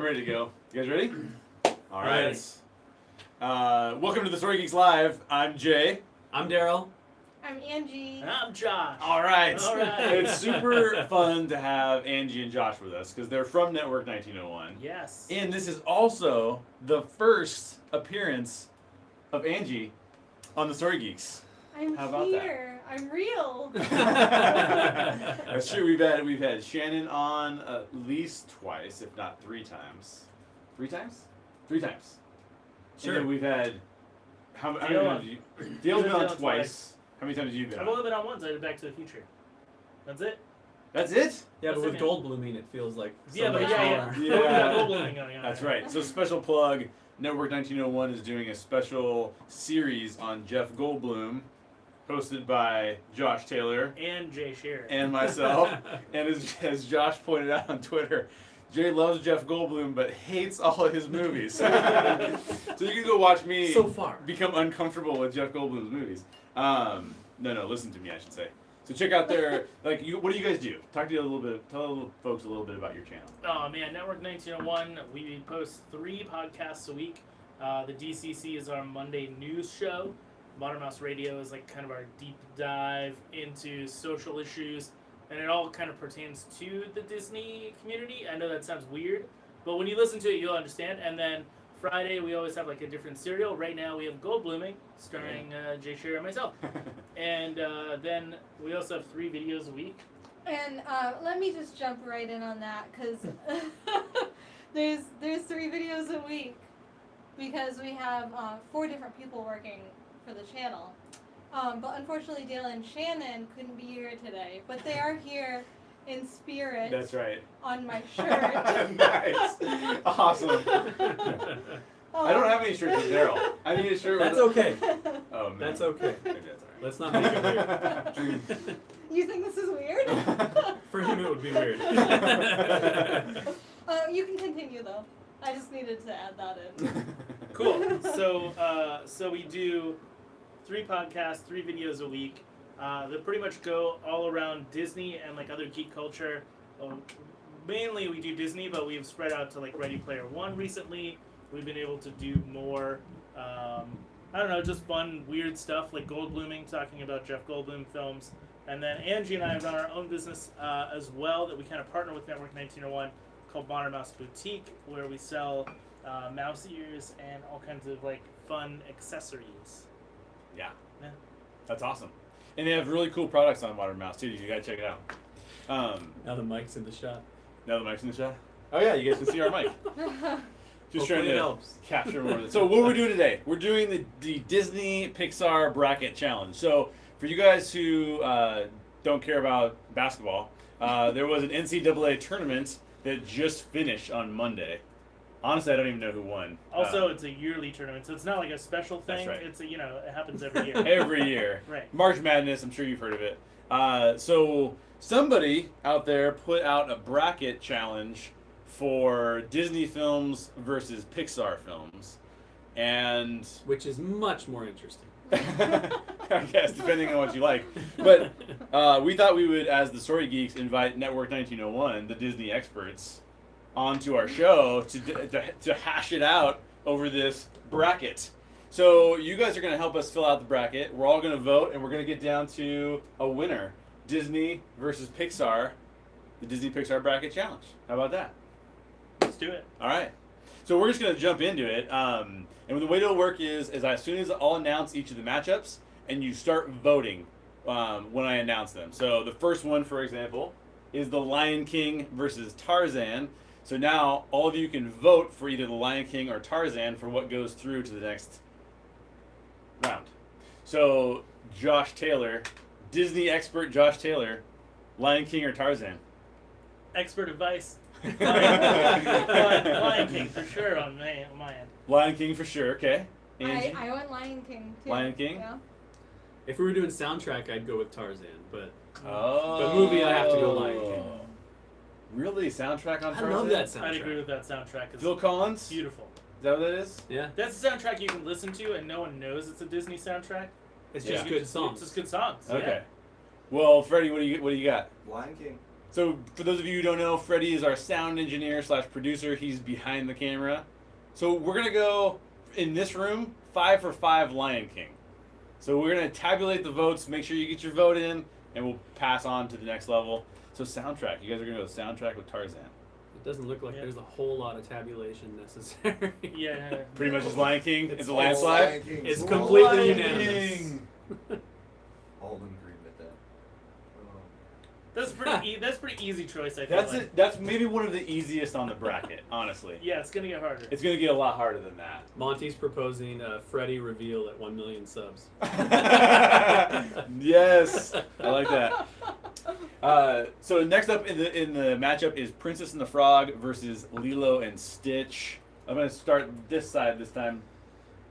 Ready to go. You guys ready? All right. Welcome to the Story Geeks Live. I'm Jay. I'm Daryl. I'm Angie. And I'm Josh. All right. All right. It's super fun to have Angie and Josh with us because they're from Network 1901. Yes. And this is also the first appearance of Angie on the Story Geeks. I'm How about here. I'm real. That's true. We've had Shannon on at least twice, if not 3 times. 3 times? 3 times. Sure. And then we've had how many Dale times? Dale's been on Dale twice. How many times have you been I've on? only been on once. I did Back to the Future. That's it. That's it? Yeah, but That's with it, gold blooming, it feels like so Yeah, but much yeah. more. Yeah. We got gold blooming going on. That's right. So special plug. Network 1901 is doing a special series on Jeff Goldblum, hosted by Josh Taylor And Jay Shearer. and myself. And as Josh pointed out on Twitter, Jay loves Jeff Goldblum but hates all of his movies. So you can go watch me So far. become uncomfortable with Jeff Goldblum's movies. No, listen to me, I should say. So check out their, what do you guys do? Talk to you a little bit, tell folks a little bit about your channel. Oh man, Network 1901. We post 3 podcasts a week. The DCC is our Monday news show. Modern Mouse Radio is like kind of our deep dive into social issues, and it all kind of pertains to the Disney community. I know that sounds weird, but when you listen to it, you'll understand. And then Friday, we always have like a different serial. Right now, we have Gold Blooming, starring Jay Shearer and myself. And then we also have 3 videos a week. And let me just jump right in on that because there's 3 videos a week because we have 4 different people working for the channel. But unfortunately, Dale and Shannon couldn't be here today, but they are here in spirit. That's right. On my shirt. Nice. Awesome. I don't have any shirts with Daryl. I need a shirt with... That's okay. Oh, man. That's okay. Maybe that's all right. Let's not make it weird. You think this is weird? For him, it would be weird. You can continue though. I just needed to add that in. Cool. So we do 3 podcasts, 3 videos a week. They pretty much go all around Disney and like other geek culture. Mainly we do Disney, but we've spread out to like Ready Player One recently. We've been able to do more, I don't know, just fun, weird stuff like Gold Blooming, talking about Jeff Goldblum films. And then Angie and I have run our own business as well that we kind of partner with Network 1901 called Modern Mouse Boutique, where we sell mouse ears and all kinds of like fun accessories. Yeah. Yeah. That's awesome. And they have really cool products on Modern Mouse too. You gotta check it out. Now the mic's in the shot. Now the mic's in the shot. Oh yeah, you guys can see our mic. Just trying Hopefully it to helps. capture more of it. So what we're doing today, we're doing the Disney Pixar bracket challenge. So for you guys who don't care about basketball, there was an NCAA tournament that just finished on Monday. Honestly, I don't even know who won. Also, it's a yearly tournament, so it's not like a special thing. That's right. It's a, it happens every year. Every year. Right. March Madness, I'm sure you've heard of it. So somebody out there put out a bracket challenge for Disney films versus Pixar films. And Which is much more interesting. I guess, depending on what you like. But we thought we would, as the Story Geeks, invite Network 1901, the Disney experts, onto our show to hash it out over this bracket. So you guys are going to help us fill out the bracket. We're all going to vote, and we're going to get down to a winner. Disney versus Pixar, the Disney Pixar bracket challenge. How about that? Let's do it. All right. So we're just going to jump into it. And the way it'll work is as soon as I'll announce each of the matchups, and you start voting when I announce them. So the first one, for example, is The Lion King versus Tarzan. So now all of you can vote for either The Lion King or Tarzan for what goes through to the next round. So Josh Taylor, Disney expert Josh Taylor, Lion King or Tarzan? Expert advice. Lion King for sure on my end. Lion King for sure, okay. Angie? I went Lion King too. Lion King? Yeah. If we were doing soundtrack, I'd go with Tarzan, but But movie, I have to go Lion King. Really? Soundtrack on I Tarzan? love that soundtrack. I'd agree with that soundtrack. It's Phil Collins? beautiful. Is that what that is? Yeah, That's a soundtrack you can listen to and no one knows it's a Disney soundtrack. it's Yeah. just good songs. It's just good songs. Okay. Yeah. Well, Freddie, what do you got? Lion King. So for those of you who don't know, Freddie is our sound engineer / producer. He's behind the camera. So we're gonna go in this room 5 for 5 Lion King. So we're gonna tabulate the votes, make sure you get your vote in, and we'll pass on to the next level. So soundtrack, you guys are gonna go soundtrack with Tarzan. It doesn't look like there's a whole lot of tabulation necessary. Yeah. Pretty much just Lion King. It's a all landslide. It's completely unanimous. All in agreement then. That's pretty easy choice. I feel That's like. it. That's maybe one of the easiest on the bracket, honestly. Yeah, it's gonna get harder. It's gonna get a lot harder than that. Monty's proposing a Freddy reveal at 1 million subs. Yes, I like that. So next up in the matchup is Princess and the Frog versus Lilo and Stitch. I'm gonna start this side this time.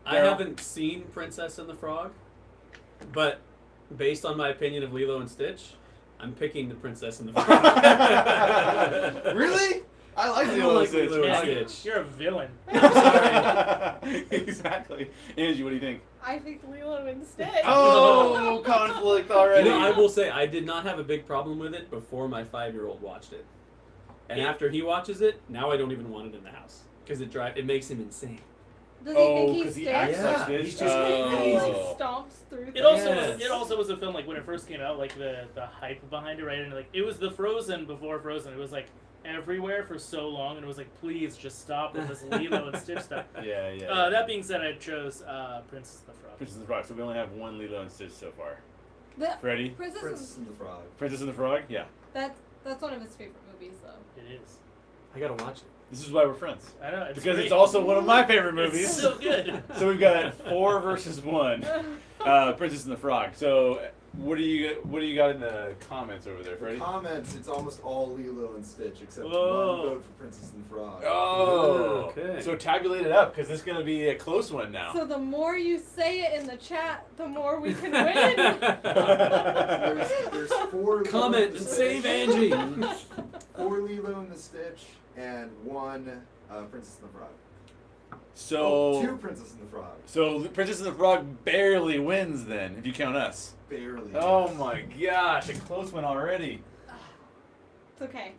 I haven't seen Princess and the Frog, but based on my opinion of Lilo and Stitch, I'm picking the Princess and the Frog. Really? I like I Lilo like and Stitch. Lilo and Yeah, Stitch. you're a villain. I'm sorry. Exactly. Angie, what do you think? I picked Lilo and Stitch. Oh, conflict You already. know, I will say I did not have a big problem with it before my 5-year-old watched it, and after he watches it, now I don't even want it in the house because it makes him insane. Does he think he's because he Stitch? acts like Yeah, Stitch. he's just He like Oh. stomps through It things. also Yes. was, it also was a film like when it first came out, like the hype behind it, right? And like it was the Frozen before Frozen. It was like everywhere for so long, and it was like, please just stop with this Lilo and Stitch stuff. Yeah, yeah. That being said, I chose Princess and the Frog. Princess and the Frog. So we only have one Lilo and Stitch so far. The Freddie? Princess, Princess and the Frog. Princess and the Frog? Yeah. that's one of his favorite movies, though. It is. I gotta watch it. This is why we're friends. I know. It's Because great. it's also one of my favorite movies. It's so good. So we've got 4 versus 1. Princess and the Frog. So what do you got in the comments over there, Freddie? Comments, it's almost all Lilo and Stitch except Whoa. one vote for Princess and the Frog. Oh, Okay. So tabulate it up because this is going to be a close one now. So the more you say it in the chat, the more we can win. There's 4 Comment Lilo and the save Stitch, Angie. 4 Lilo and the Stitch, and 1 Princess and the Frog. So 2 Princess and the Frog. So Princess and the Frog barely wins then, if you count us. Barely. Oh my gosh, a close one already. It's okay.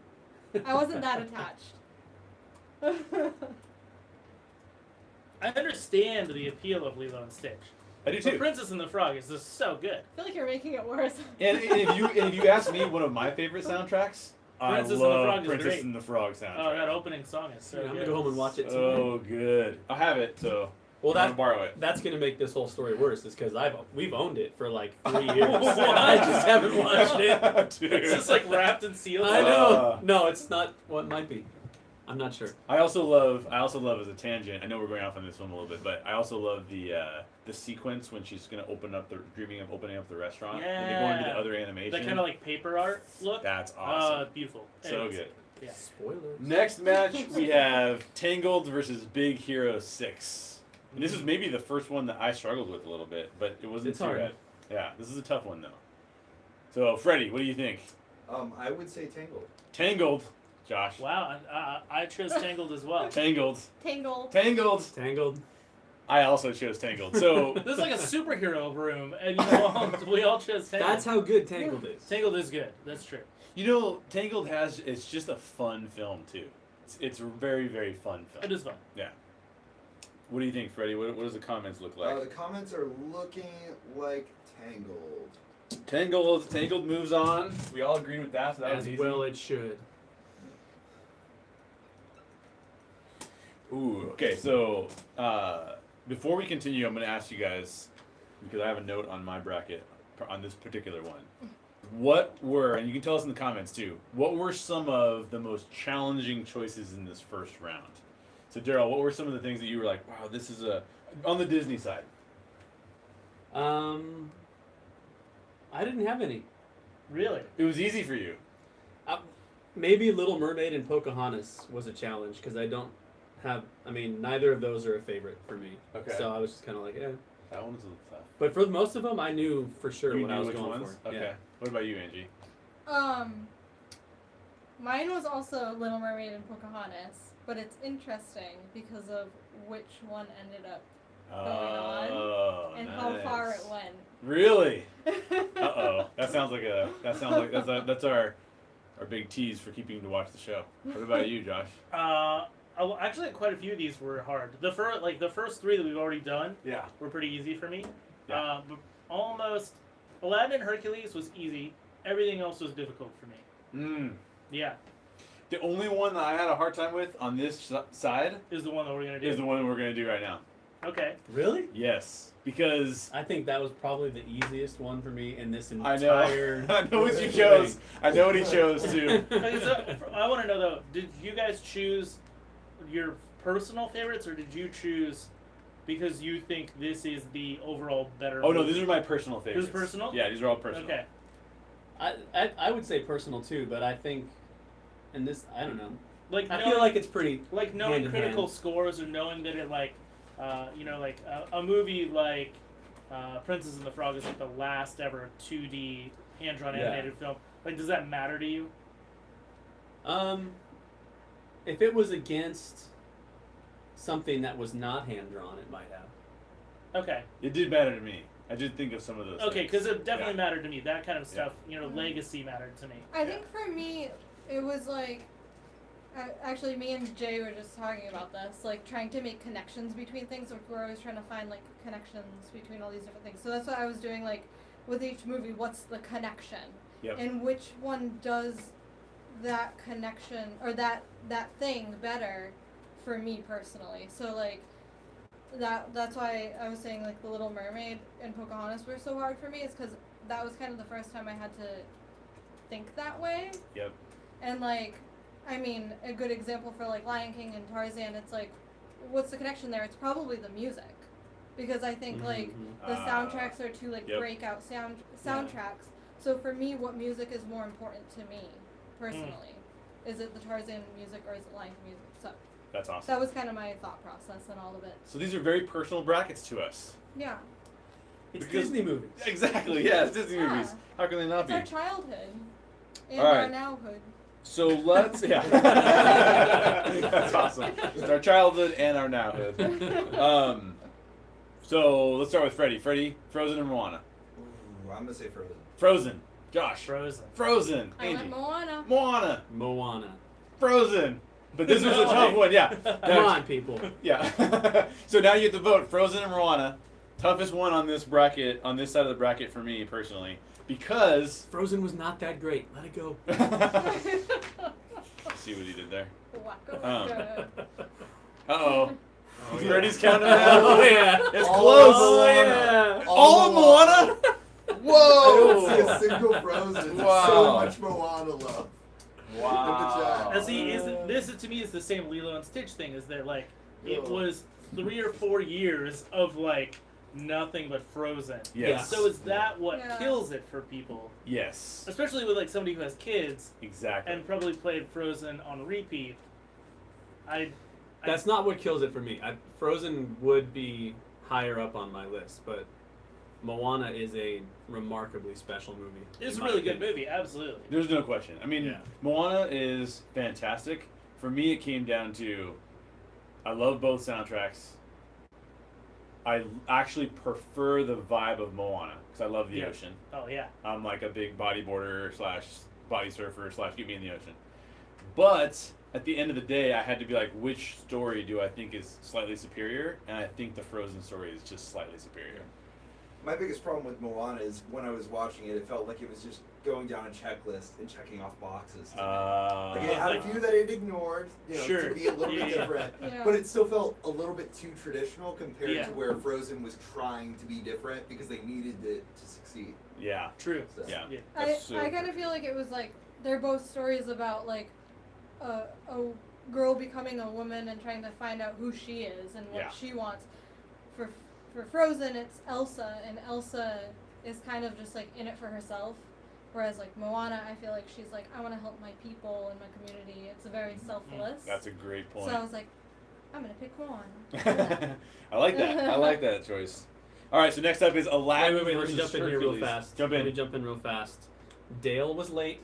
I wasn't that attached. I I understand the appeal of Lilo and Stitch. I do But too. Princess and the Frog is just so good. feel like you're making it worse. And if you ask me, one of my favorite soundtracks, Princess and I the love Frog is Princess great. and the Frog soundtrack. Oh, that opening song is so I'm good. gonna go home and watch it tonight. Oh, good. I have it, so Well, I'm that gonna borrow it. that's gonna make this whole story worse, is because we've owned it for like 3 years. I just haven't watched it. Dude. It's just like wrapped in seals. I know. No, it's not. What might be. I'm not sure. I also love as a tangent. I know we're going off on this one a little bit, but I also love the sequence when she's gonna dreaming of opening up the restaurant. And they go into the Yeah. other animation. That kind of like paper art look. That's awesome. Beautiful. So Anyways, good. Yeah. Spoilers. Next match we have Tangled versus Big Hero 6. And this was maybe the first one that I struggled with a little bit, but it wasn't It's too hard. bad. Yeah, this is a tough one though. So Freddie, what do you think? I would say Tangled. Tangled, Josh. Wow, I chose Tangled as well. Tangled. Tangled. Tangled. Tangled. I also chose Tangled. So This is like a superhero room, and we all chose Tangled. That's how good Tangled is. Tangled is good. That's true. Tangled it's just a fun film too. It's a very, very fun film. It is fun. What do you think, Freddie? What does the comments look like? The comments are looking like Tangled. Tangled moves on. We all agreed with that, so that As was easy. well it should. Ooh, okay, so before we continue, I'm going to ask you guys, because I have a note on my bracket on this particular one. What were, and you can tell us in the comments too, what were some of the most challenging choices in this first round? So Daryl, what were some of the things that you were like, wow, this is on the Disney side? I didn't have any. Really? It was easy for you. Maybe Little Mermaid and Pocahontas was a challenge because neither of those are a favorite for me. Okay. So I was just kind of like, eh. That one was a little tough. But for most of them, I knew for sure You what I knew was which going ones? for. Okay. Yeah. What about you, Angie? Mine was also Little Mermaid and Pocahontas, but it's interesting because of which one ended up on and how far it went. Really? Uh-oh. That's our our big tease for keeping you to watch the show. What about you, Josh? Actually, quite a few of these were hard. The first 3 that we've already done Yeah. were pretty easy for me. Yeah. But almost Aladdin and Hercules was easy. Everything else was difficult for me. Yeah, The only one that I had a hard time with on this side is the one that we're gonna do. is the one we're going to do right now. Okay. Really? Yes. Because I think that was probably the easiest one for me in this I know. entire. I know what you chose. I know what he chose, too. Okay, so I want to know though, did you guys choose your personal favorites, or did you choose because you think this is the overall better? Oh, no, movie? these are my personal favorites. This is personal? Yeah, these are all personal. Okay. I would say personal too, but I think, and this I don't know. Like I feel like it's pretty like knowing hand in critical hand. scores, or knowing that it like, like a movie like Princess and the Frog is like the last ever 2D hand-drawn Yeah. animated film. Like, does that matter to you? If it was against something that was not hand drawn, it might have. Okay. It did matter to me. I did think of some of those Okay, things. because it definitely Yeah. mattered to me. That kind of stuff, legacy mattered to me. I think for me, it was like, actually, me and Jay were just talking about this, like trying to make connections between things. Like we're always trying to find like connections between all these different things. So that's what I was doing. Like with each movie, what's the connection, Yep. and which one does that connection or that thing better for me personally. So like that's why I was saying like The Little Mermaid and Pocahontas were so hard for me, is because that was kind of the first time I had to think that way. Yep. And like, I mean, a good example for like Lion King and Tarzan, it's like, what's the connection there? It's probably the music, because I think like the soundtracks are two like Yep. breakout soundtracks. So for me, what music is more important to me personally? Is it the Tarzan music or is it Lion King music? So That's awesome. that was kind of my thought process and all of it. So these are very personal brackets to us. Yeah, It's Because- Disney movies. Exactly, yeah, it's Disney Yeah. movies. How can they not it's be? our childhood and All our right. nowhood. So let's, yeah. That's awesome. It's our childhood and our nowhood. So let's start with Freddie. Freddie, Frozen or Moana? Ooh, I'm gonna say Frozen. Frozen. Josh. Frozen. Frozen. I Angie. went Moana. Moana. Moana. Frozen. But this was a tough one, yeah. Come on, people. Yeah. So now you have to vote Frozen and Moana. Toughest one on this bracket, on this side of the bracket for me personally, because Frozen was not that great. Let it go. see what he did there. Waka Um, waka. Uh-oh. Oh, yeah. Freddie's counting down. Oh, yeah. It's All close. of Moana. yeah. All of Moana? I Whoa! don't see a single Frozen. Wow. So much Moana love. Wow. And see, this to me is the same Lilo and Stitch thing. Is that like it Ugh. was 3 or 4 years of like nothing but Frozen. Yes. So is that what Yeah. kills it for people, Yes. especially with like somebody who has kids Exactly. and probably played Frozen on repeat? That's not what kills it for me. Frozen would be higher up on my list, but Moana is a remarkably special movie. It's in a my really good opinion. movie, absolutely. There's no question. I mean, Yeah. Moana is fantastic. For me, it came down to I love both soundtracks. I actually prefer the vibe of Moana because I love the Yeah. ocean. Oh yeah. I'm like a big bodyboarder / body surfer / get me in the ocean. But at the end of the day, I had to be like, which story do I think is slightly superior? And I think the Frozen story is just slightly superior. My biggest problem with Moana is when I was watching it, it felt like it was just going down a checklist and checking off boxes. Like it had a few that it ignored, Sure. to be a little Yeah, bit yeah. different. Yeah. But it still felt a little bit too traditional compared Yeah. to where Frozen was trying to be different because they needed it to succeed. Yeah. True. So. Yeah. Yeah. That's I kind of feel like it was like they're both stories about like a girl becoming a woman and trying to find out who she is and what Yeah. she wants. For Frozen, it's Elsa, and Elsa is kind of just like in it for herself. Whereas like Moana, I feel like she's like, I want to help my people and my community. It's very selfless. That's a great So point. I was like, I'm gonna pick Moana. I like that. I like that choice. All right, so next up is Aladdin Wait, let versus me jump in here real Hercules. fast. Jump Let me in. jump in real fast. Dale was late.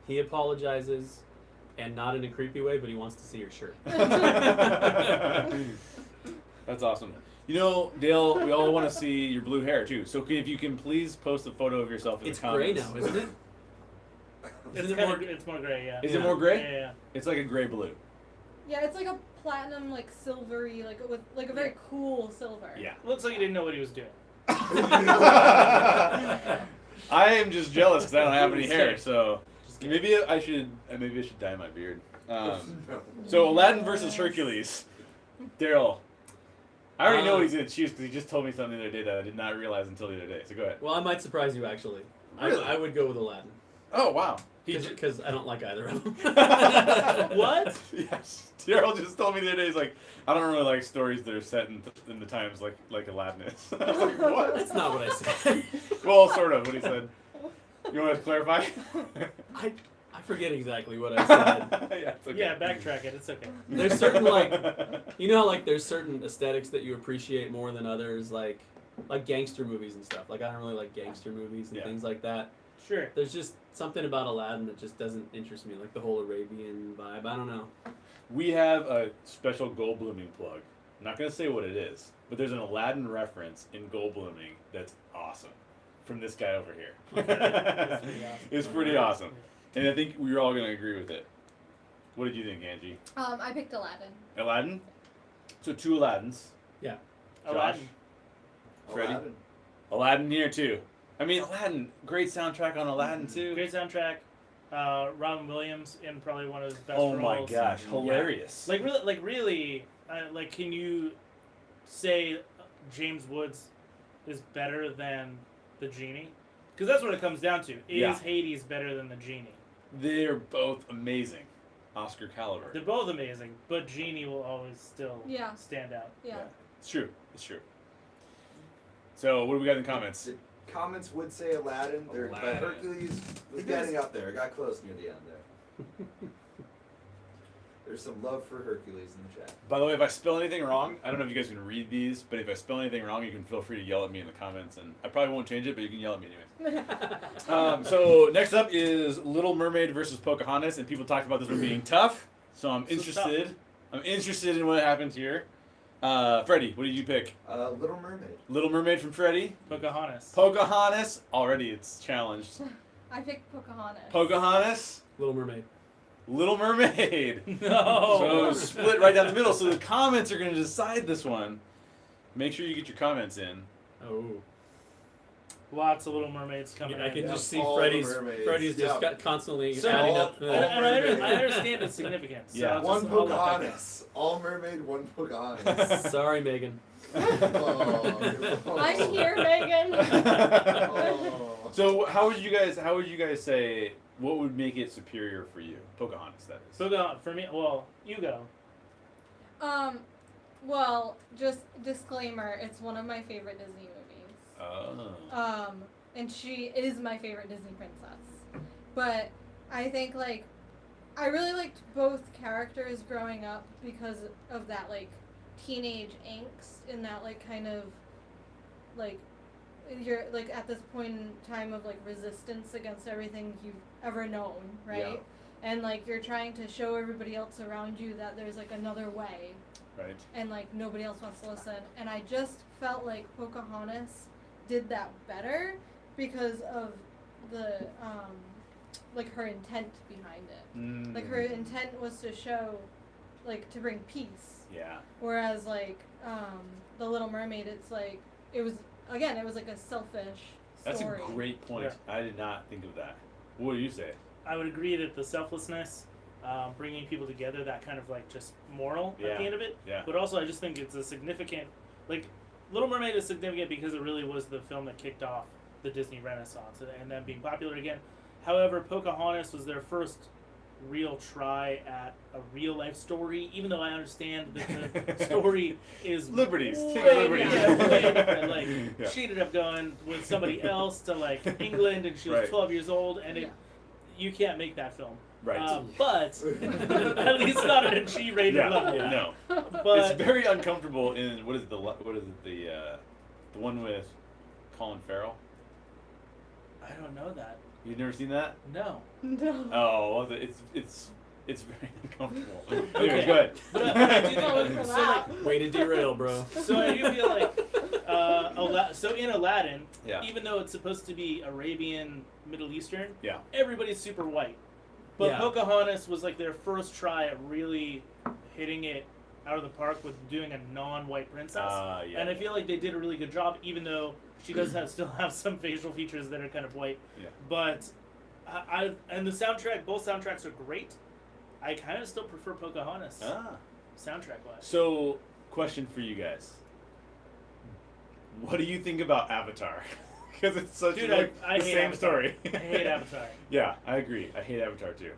He apologizes, and not in a creepy way, but he wants to see your shirt. That's awesome. You know, Dale, we all want to see your blue hair too. So if you can please post a photo of yourself in It's the gray comments. now, isn't it? It's more gray, yeah. Is it more gray? Yeah. It's like a gray blue. Yeah, it's like a platinum, like silvery, like with like a very cool silver. Yeah. Looks like he didn't know what he was doing. I am just jealous because I don't have any hair, so maybe I should dye my beard. So Aladdin versus Hercules. Daryl, I already know what he's gonna choose because he just told me something the other day that I did not realize until the other day. So go ahead. Well, I might surprise you actually. Really? I would go with Aladdin Oh wow. because I don't like either of them. What? Yes. Daryl just told me the other day. He's like, I don't really like stories that are set in the times like Aladdin is. I was like, what? That's not what I said. Well, sort of what he said. You want to clarify? I forget exactly what I said. Yeah, it's okay. Yeah, backtrack it. It's okay. There's certain you know how like there's certain aesthetics that you appreciate more than others, like gangster movies and stuff. Like I don't really like gangster movies and things like that. Sure. There's just something about Aladdin that just doesn't interest me, like the whole Arabian vibe. I don't know. We have a special Goldbluming plug. I'm not going to say what it is, but there's an Aladdin reference in Goldbluming that's awesome from this guy over here. That's pretty awesome. It's pretty awesome. And I think we're all going to agree with it. What did you think, Angie? I picked Aladdin. Aladdin? So 2 Aladdins. Yeah. Josh? Aladdin. Freddie? Aladdin here too. I mean, Aladdin, great soundtrack on Aladdin too. Great soundtrack. Robin Williams in probably one of his best Oh roles. my gosh, hilarious. Like really, like can you say James Woods is better than the genie? Because that's what it comes down to. Is Hades better than the genie? They're both amazing. Oscar caliber. They're both amazing, but genie will always still stand out. Yeah. It's true. It's true. So, what do we got in the comments? The comments would say Aladdin. But Hercules was getting up there. It got close near the end there. There's some love for Hercules in the chat. By the way, if I spell anything wrong, I don't know if you guys can read these, but if I spell anything wrong, you can feel free to yell at me in the comments, and I probably won't change it, but you can yell at me anyway. So next up is Little Mermaid versus Pocahontas, and people talked about this one being tough, so I'm interested. I'm interested in what happens here. Freddie, what did you pick? Little Mermaid. Little Mermaid from Freddie. Pocahontas. Pocahontas. Already it's challenged. I picked Pocahontas. Pocahontas. Little Mermaid. Little Mermaid. No. So split right down the middle. So the comments are going to decide this one. Make sure you get your comments in. Oh. Lots of Little Mermaids coming. I can in. just see all Freddie's the mermaids. just got constantly So- adding up. all I understand its significance. So Yeah. I'll One just- I'll let that go. Pocahontas. All mermaid, one Pocahontas. Sorry, Megan. Oh, I'm here, Megan. Oh. So how would you guys say what would make it superior for you? Pocahontas, that is. Pocahontas for me. Well, you go. Well, just disclaimer, it's one of my favorite Disney movies. Oh. And she is my favorite Disney princess. But I think, like, I really liked both characters growing up because of that, like, teenage angst and that, like, kind of, like, you're, like, at this point in time of, like, resistance against everything you've ever known, right? Yeah. And, like, you're trying to show everybody else around you that there's, like, another way. Right. And, like, nobody else wants to listen. And I just felt like Pocahontas did that better because of the, like, her intent behind it. Like, her intent was to show, like, to bring peace. Yeah. Whereas, like, The Little Mermaid, it's like, it was like a selfish That's story. a great point. Yeah. I did not think of that. What do you say? I would agree that the selflessness, bringing people together, that kind of like just moral at the end of it. Yeah. But also, I just think it's a significant, like, Little Mermaid is significant because it really was the film that kicked off the Disney Renaissance and them being popular again. However, Pocahontas was their first real try at a real life story, even though I understand that the story is Liberties. way, Take liberties. way different. Like, Yeah. she ended up going with somebody else to like England, and she was Right. 12 years old, and you can't make that film. Right. But at least not at a G-rated level. Yeah. No. But It's very uncomfortable in the one with Colin Farrell. I don't know that. You've never seen that? No. Oh, well, it's very uncomfortable. Okay. Anyways, go ahead. But I do Going think for so, that. like, Way to derail, bro. so I do feel like so in Aladdin, Yeah. even though it's supposed to be Arabian, Middle Eastern, Yeah. everybody's super white. But Yeah. Pocahontas was like their first try at really hitting it out of the park with doing a non-white princess. Yeah. And I feel like they did a really good job, even though she does still have some facial features that are kind of white. Yeah. But and the soundtrack, both soundtracks are great. I kind of still prefer Pocahontas soundtrack-wise. So, question for you guys. What do you think about Avatar? Because it's such Dude, like I the hate same Avatar. story. I hate Avatar. Yeah, I agree. I hate Avatar too.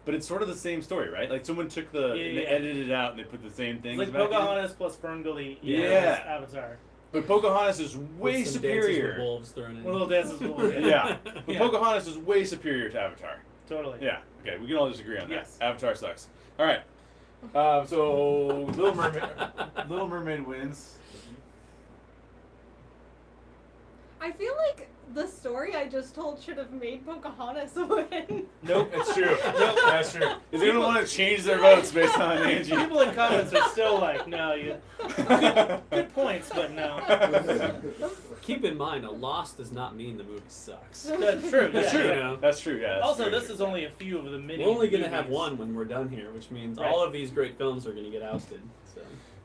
But it's sort of the same story, right? Like someone took and they edited it out and they put the same things It's like back in. Pocahontas plus Ferngully Yeah. Avatar. But Pocahontas is way With some dances with superior. wolves thrown in. A little dances with wolves. Yeah. But Yeah. Pocahontas is way superior to Avatar. Totally. Yeah. Okay, we can all disagree on that. Yes. Avatar sucks. All right. So Little Mermaid wins. I feel like the story I just told should have made Pocahontas win. Nope, it's true. Nope, that's true. Is anyone want to change their votes based on Angie? People in comments are still like, no, you good points, but no. Keep in mind, a loss does not mean the movie sucks. That's true. That's yeah, true. You know. That's true. Yeah. That's Also, very this true. is only a few of the many. We're only gonna have movies. one when we're done here, which means Right. all of these great films are gonna get ousted. So.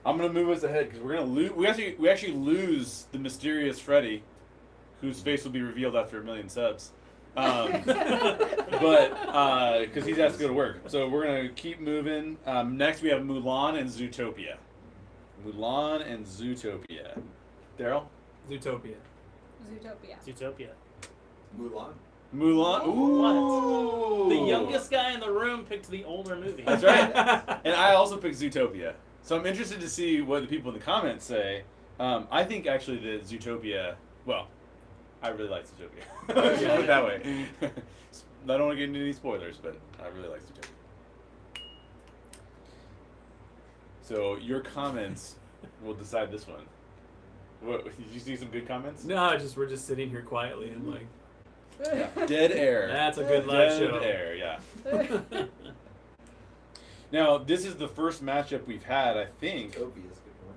I'm gonna move us ahead because we're gonna lose. We actually lose the mysterious Freddy, whose face will be revealed after 1 million subs. But because he has to go to work, so we're gonna keep moving. Next we have Mulan and Zootopia. Mulan and Zootopia. Daryl. Zootopia. Zootopia. Zootopia. Mulan. Mulan. Ooh. The youngest guy in the room picked the older movie. That's right. And I also picked Zootopia. So I'm interested to see what the people in the comments say. I think actually that Zootopia. Well, I really like Zootopia. Let's just put it that way. I don't want to get into any spoilers, but I really like Zootopia. So your comments will decide this one. What, did you see some good comments? No, we're just sitting here quietly and like, Yeah. Dead air. that's a good live Dead show. air, yeah. Now, this is the first matchup we've had, I think. Zootopia's good one.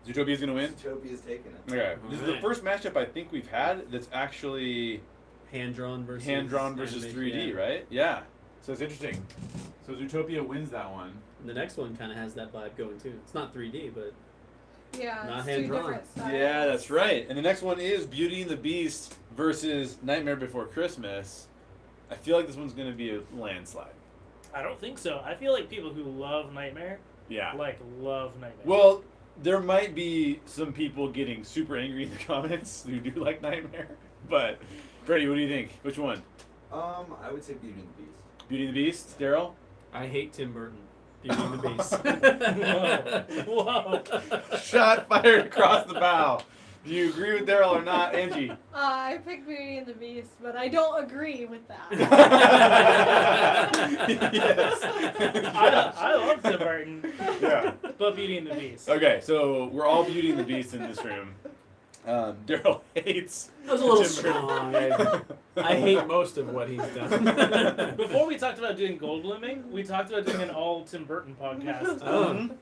Zootopia's going to win? Zootopia's taking it. Okay. This is the Alright. first matchup I think we've had that's actually Hand-drawn versus hand-drawn versus animation, 3D, yeah. right? Yeah. So it's interesting. So Zootopia wins that one. The next one kind of has that vibe going too. It's not 3D, but Yeah, Not it's hand-drawn. 2 different styles. Yeah, that's right. And the next one is Beauty and the Beast versus Nightmare Before Christmas. I feel like this one's going to be a landslide. I don't think so. I feel like people who love Nightmare, Yeah. love Nightmare. Well, there might be some people getting super angry in the comments who do like Nightmare. But, Freddie, what do you think? Which one? I would say Beauty and the Beast. Beauty and the Beast? Daryl? I hate Tim Burton. Beauty and the Beast. Whoa. Shot fired across the bow. Do you agree with Daryl or not, Angie? I picked Beauty and the Beast, but I don't agree with that. Yes. I love Tim Burton, Yeah. but Beauty and the Beast. Okay, so we're all Beauty and the Beast in this room. Daryl hates. That was a little Tim Burton. strong. I hate most of what he's done. Before we talked about doing gold blooming, we talked about doing an all Tim Burton podcast. Mhm.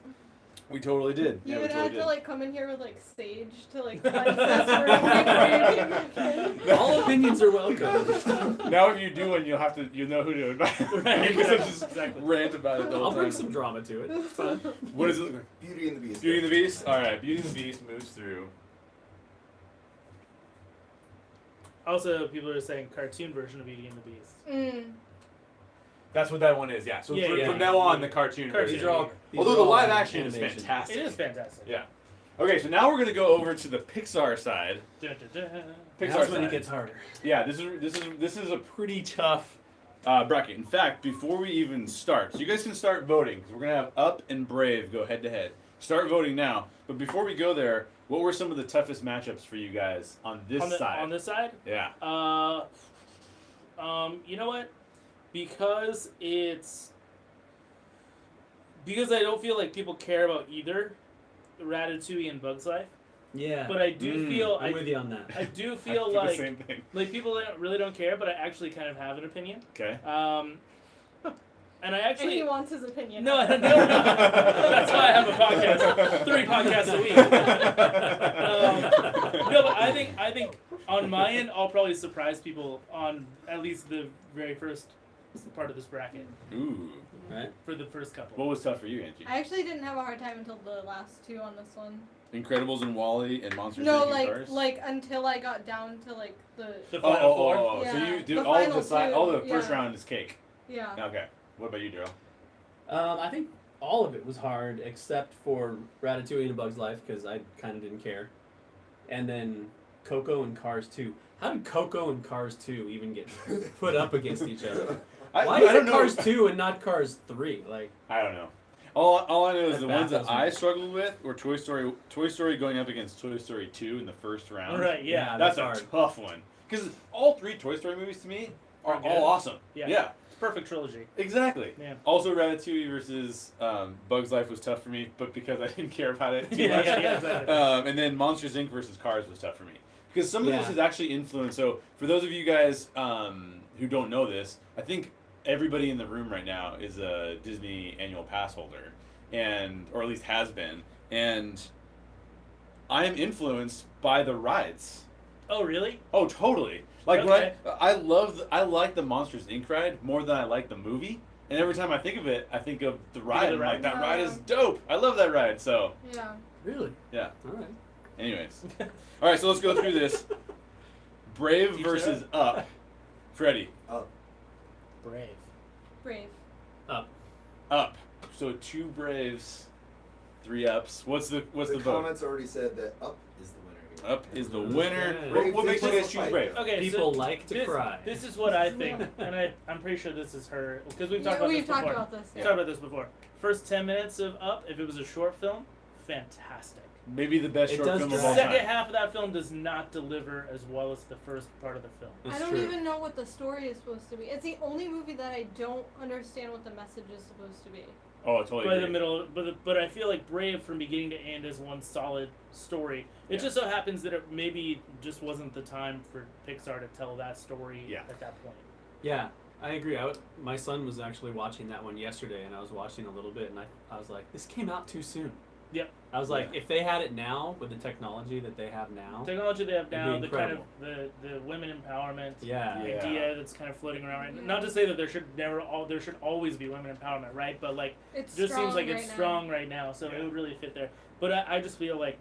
We totally did. You Yeah, we would totally have did. to like come in here with like sage to like cleanse this room before you came back in. All opinions are welcome. Now, if you do one, you'll know who to invite. Right, Because I'll just exactly. rant about it the whole I'll time. bring some drama to it. It's fun. What does it look like? Beauty and the Beast. Beauty and the Beast? Alright, Beauty and the Beast moves through. Also, people are saying cartoon version of Beauty and the Beast. Mm. That's what that one is, yeah. So Yeah, yeah. from now on, the cartoon Cartoon. version. These are all. Although the live action is animation. fantastic. It is fantastic. Yeah. Okay, so now we're gonna go over to the Pixar side. Dun, dun, dun. Pixar That's when side. it gets harder. Yeah, this is a pretty tough bracket. In fact, before we even start, so you guys can start voting because we're gonna have Up and Brave go head to head. Start voting now. But before we go there, what were some of the toughest matchups for you guys on this side? On this side? Yeah. You know what? Because I don't feel like people care about either Ratatouille and Bug's Life. Yeah. But I do feel I'm with you on that. I do I feel did like the same thing. people really don't care, but I actually kind of have an opinion. Okay. And I And actually he wants his opinion. no. That's why I have a podcast, 3 podcasts a week. No, but I think on my end, I'll probably surprise people on at least the very first part of this bracket Ooh. Right? for the first couple. What was tough for you, Angie? I actually didn't have a hard time until the last two on this one. Incredibles and Wall-E and Monsters No, Inc. and Cars? like until I got down to like the The final four. Yeah, So you did the all final the two, first yeah. round is cake. yeah. Okay. What about you, Daryl? I think all of it was hard except for Ratatouille and A Bug's Life because I kind of didn't care. And then Coco and Cars 2. How did Coco and Cars 2 even get put up against each other? Why is don't it know. Cars 2 and not Cars 3? Like, I don't know. All I know is That the ones that baffles me. I struggled with were Toy Story going up against Toy Story 2 in the first round. Right, yeah. That's a hard. tough one. Because all three Toy Story movies to me are Are good. all awesome. Yeah. Perfect trilogy. Exactly. Yeah. Also, Ratatouille versus Bug's Life was tough for me, but because I didn't care about it too Yeah, much. yeah, exactly. And then Monsters Inc. versus Cars was tough for me. Because some of this Yeah. is actually influenced. So, for those of you guys who don't know this, I think everybody in the room right now is a Disney annual pass holder, or at least has been. And I am influenced by the rides. Oh, really? Oh, totally. Like Okay. when I like the Monsters Inc. ride more than I like the movie. And every time I think of it, I think of the ride. the I'm like, ride. that ride is dope. I love that ride. So, Yeah. really? yeah. All right. Anyways. All right, so let's go through this. Brave Each versus Up. Freddie. Brave. Brave. Up. So 2 Braves, 3 Ups. What's the vote? comments already said that Up is the winner here. Up is the winner. Okay. What makes you Brave guys choose fight. Brave? Okay, People so like to this, cry. This is what I think, and I'm pretty sure this is her because we've talked Yeah, about we've this talked before. about this. We've Yeah. talked about this before. First 10 minutes of Up, if it was a short film, fantastic. Maybe the best It short does film The of all drag. second time. half of that film does not deliver as well as the first part of the film. That's I don't true. even know what the story is supposed to be. It's the only movie that I don't understand what the message is supposed to be. Oh, I totally By agree. the middle, but I feel like Brave from beginning to end is one solid story. It Yeah. just so happens that it maybe just wasn't the time for Pixar to tell that story Yeah. at that point. Yeah, I agree. My son was actually watching that one yesterday, and I was watching a little bit, and I was like, this came out too soon. Yep. I was like, if they had it now with the technology that they have now, Technology they have It'd now, be the kind of incredible. the women empowerment yeah. Yeah. idea that's kind of floating around right now. Yeah. Not to say that there should always be women empowerment, right? But like It's it just strong seems like right it's now. strong right now, so Yeah. it would really fit there. But I just feel like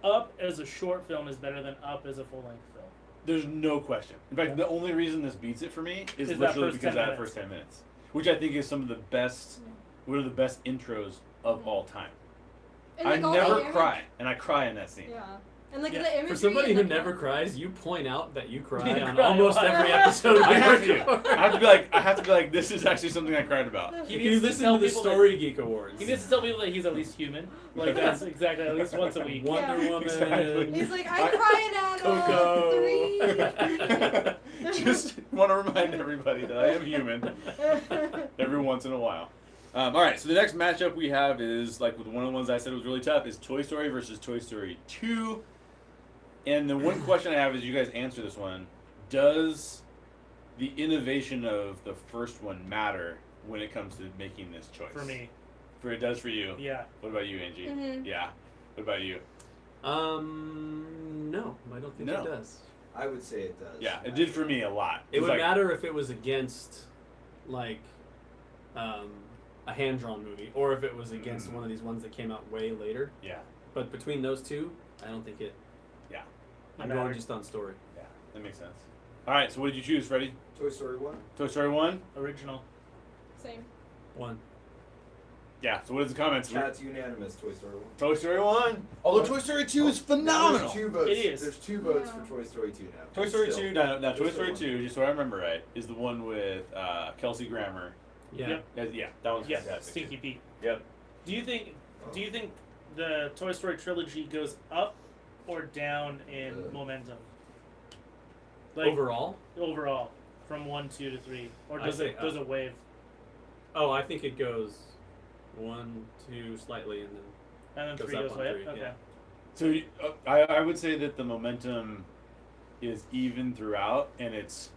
Up as a short film is better than Up as a full length film. There's no question. In fact, Yeah. the only reason this beats it for me is Is that literally first because 10 of that minutes. first 10 minutes, which I think is some of the best, Yeah. one of the best intros of all time. And, I like, all the never image- cry, and I cry in that scene. Yeah. And like Yeah. the imagery. For somebody and who the never character- cries, you point out that you cry You on cry a almost lot. every episode. I we have record. to. I have to be like, this is actually something I cried about. He If needs you to listen tell to the people Story Geek Awards, He needs to tell people that he's at least human. Like that's exactly at least once a week. Wonder Yeah. Woman. Exactly. He's like, I cried out Coco. of 3. Just want to remind everybody that I am human every once in a while. All right, so the next matchup we have is, like with one of the ones I said was really tough, is Toy Story versus Toy Story 2. And the one question I have is, you guys answer this one. Does the innovation of the first one matter when it comes to making this choice? For me, It does for you. yeah. What about you, Angie? Mhm. Yeah. What about you? No, I don't think No. it does. I would say it does. Yeah, it did for me a lot. It would was like, matter if it was against, like, a hand-drawn movie, or if it was against one of these ones that came out way later. Yeah, But between those two, I don't think it. Yeah. I'm Matter. going just on story. yeah, that makes sense. All right, so what did you choose, Freddie? Toy Story 1. Toy Story 1? Original. Same. One. Yeah, so what is the comments? Chat's unanimous. Toy Story 1. Toy Story 1. Although Toy Story 2 is phenomenal. There's 2 votes. It is. There's 2 votes Yeah. for Toy Story 2 now. Toy but Story still. 2, no, Toy Toy Story Story 2, just so I remember right, is the one with Kelsey Grammer. Yeah. Yep. Yeah, that one's Yeah, fantastic. Stinky Pete. Yep. Do you think the Toy Story trilogy goes up or down in momentum? Like Overall? overall, from 1, 2 to 3, or I does say it does it wave? Oh, I think it goes 1, 2 slightly, and then And then Goes 3 up goes on way up. 3, Okay. yeah. So I would say that the momentum is even throughout, and it's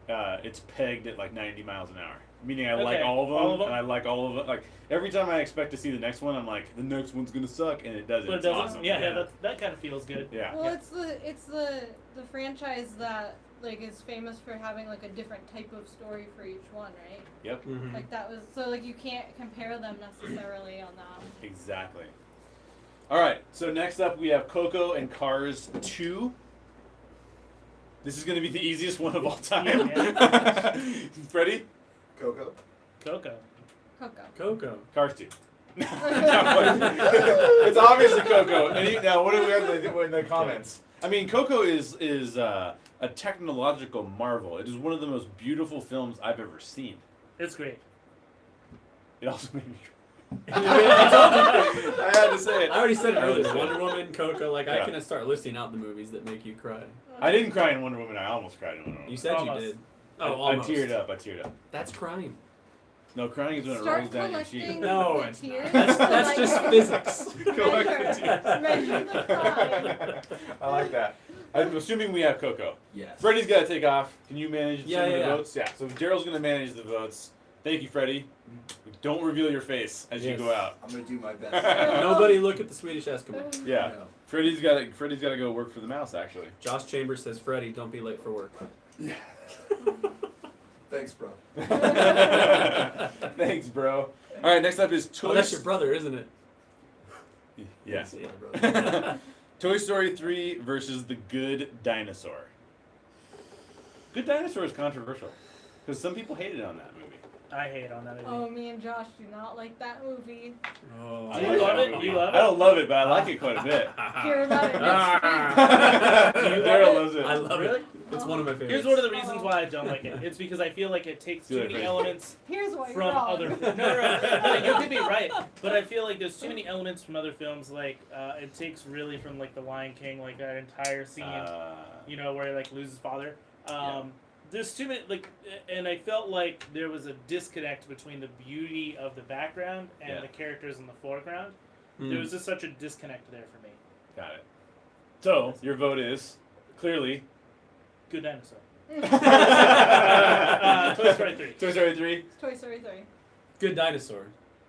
pegged at like 90 miles an hour. Meaning I like Okay, all of them, all of 'em? and I like all of it. Like every time I expect to see the next one, I'm like, the next one's gonna suck, and it doesn't. But it It's doesn't. awesome. Yeah, that kind of feels good. Yeah. Well, it's the franchise that like is famous for having like a different type of story for each one, right? Yep. Mhm. Like that was so like you can't compare them necessarily on that. Exactly. All right. So next up we have Coco and Cars 2. This is going to be the easiest one of all time. Freddie? Coco. Coco. Coco. Cars 2. It's obviously Coco. Now, what do we have in the comments? I mean, Coco is a technological marvel. It is one of the most beautiful films I've ever seen. It's great. It also made me cry. I I had to say it. already said it I had to earlier. say it. Wonder Woman, Coco. Like I Yeah. can start listing out the movies that make you cry. I didn't cry in Wonder Woman. I almost cried in Wonder Woman. You said Almost. you did. I Oh, almost. teared up. That's crying. No, crying is when it Start rolls down your cheek. collecting No, the it's tears. That's to, like, just physics. measure the cry. I like that. I'm assuming we have Coco. Yes. Freddie's got to take off. Can you manage some of the Yeah. votes? Yeah. So Daryl's going to manage the votes. Thank you, Freddie. Don't reveal your face as you Yes. go out. I'm gonna do my best. Nobody look at the Swedish Eskimo. Yeah. No. Freddie's got to go work for the mouse actually. Josh Chambers says, Freddie, don't be late for work. Thanks, bro. Thanks, bro. All right, next up is Toy. Oh, that's your brother, isn't it? Yeah. Yeah, brother. Toy Story 3 versus The Good Dinosaur. Good Dinosaur is controversial because some people hated on that movie. I hate on that movie. Oh, me and Josh do not like that movie. Oh. I Do you like love that it? movie. You love I it? don't love it, but I like it quite a bit. Hear about it next Ah. week. Do you love Daryl it? loves it. I love Really? it. It's one of my favorites. Here's one of the reasons why I don't like it. It's because I feel like it takes Do too it, many Freddie. elements Here's what you're from wrong. other. No, you could be right, but I feel like there's too many elements from other films. Like it takes really from like The Lion King, like that entire scene, you know, where he like loses his father. There's too many and I felt like there was a disconnect between the beauty of the background and Yeah. the characters in the foreground. Mm. There was just such a disconnect there for me. Got it. So your vote is clearly Good Dinosaur. Toy Toy Story 3. Toy Story 3. Toy Story 3. Good Dinosaur.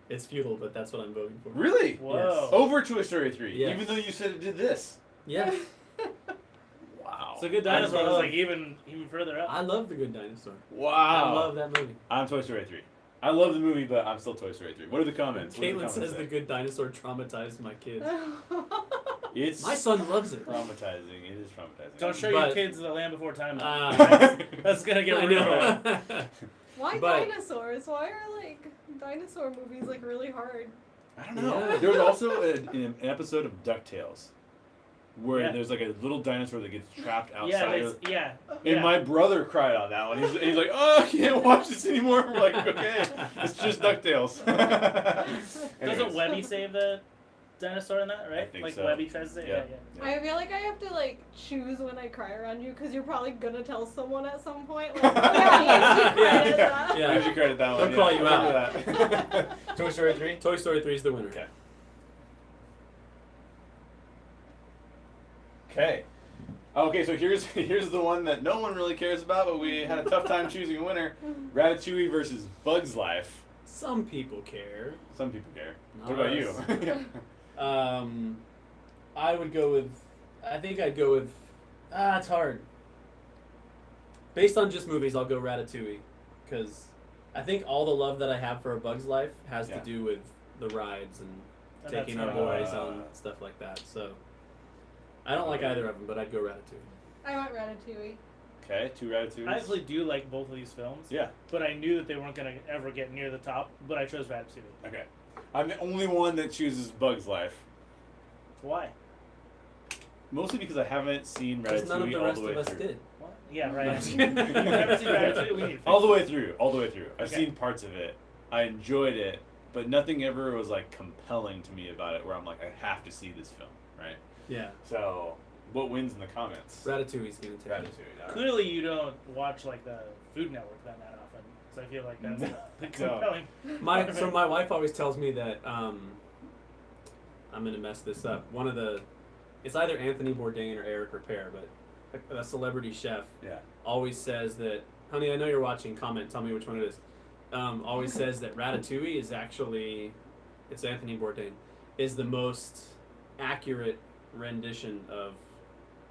It's futile, but that's what I'm voting for. Really? Whoa. Over Toy Story 3, Yes. even though you said it did this. Yeah. Wow. So Good Dinosaur was love- like even further up. I love The Good Dinosaur. Wow. I love that movie. I'm Toy Story 3. I love the movie, but I'm still Toy Story 3. What are the comments? What do the Caitlin comments says say? The Good Dinosaur traumatized my kids. It's My son loves it. traumatizing. It is traumatizing. Don't show But- your kids The Land Before Time. Ah. That's gonna get I real. know. Why But- dinosaurs? Why are like dinosaur movies like really hard? I don't know. Yeah. There was also an episode of DuckTales where Yeah. there's like a little dinosaur that gets trapped Yeah, outside it's, of. yeah. And yeah. my brother cried on that one. He's like, oh, I can't watch this anymore. We're like, okay, it's just DuckTales. Doesn't Anyways. Webby save the dinosaur in that, right? I think like so. Webby tries to save. Yeah. Yeah. I feel like I have to like choose when I cry around you because you're probably gonna tell someone at some point. Like, oh, yeah, you cried at that. Yeah. I usually credit that one. They'll call you out. That. Toy Story 3? Toy Story 3 is the winner. Okay. Okay. Okay, so here's the one that no one really cares about, but we had a tough time choosing a winner. Ratatouille versus Bug's Life. Some people care. Some people care. Not What about you? us. I would go with. I think I'd go with. It's hard. Based on just movies, I'll go Ratatouille, because I think all the love that I have for A Bug's Life has Yeah. to do with the rides and And taking our that's boys right. on stuff like that. So I don't like either of them, but I'd go Ratatouille. I went Ratatouille. Okay, 2 Ratatouilles. I actually do like both of these films. Yeah. But I knew that they weren't gonna ever get near the top. But I chose Ratatouille. Okay. I'm the only one that chooses Bug's Life. Why? Mostly because I haven't seen Because none of Ratatouille the all rest the way of us through. did. What? Yeah, right. You've never seen Ratatouille? We need to fix All the way through. All the way through. I've Okay. seen parts of it. I enjoyed it, but nothing ever was like compelling to me about it where I'm like, I have to see this film, right? Yeah. So, what wins in the comments? Ratatouille's gonna take it. Ratatouille. all right. Clearly, you don't watch like the Food Network that often, so I feel like that's the compelling. So my wife always tells me that I'm gonna mess this up. It's either Anthony Bourdain or Eric Ripert, but a celebrity chef Yeah. always says that, honey, I know you're watching. Comment, tell me which one it is. Always says that Ratatouille is actually, it's Anthony Bourdain, is the most accurate rendition of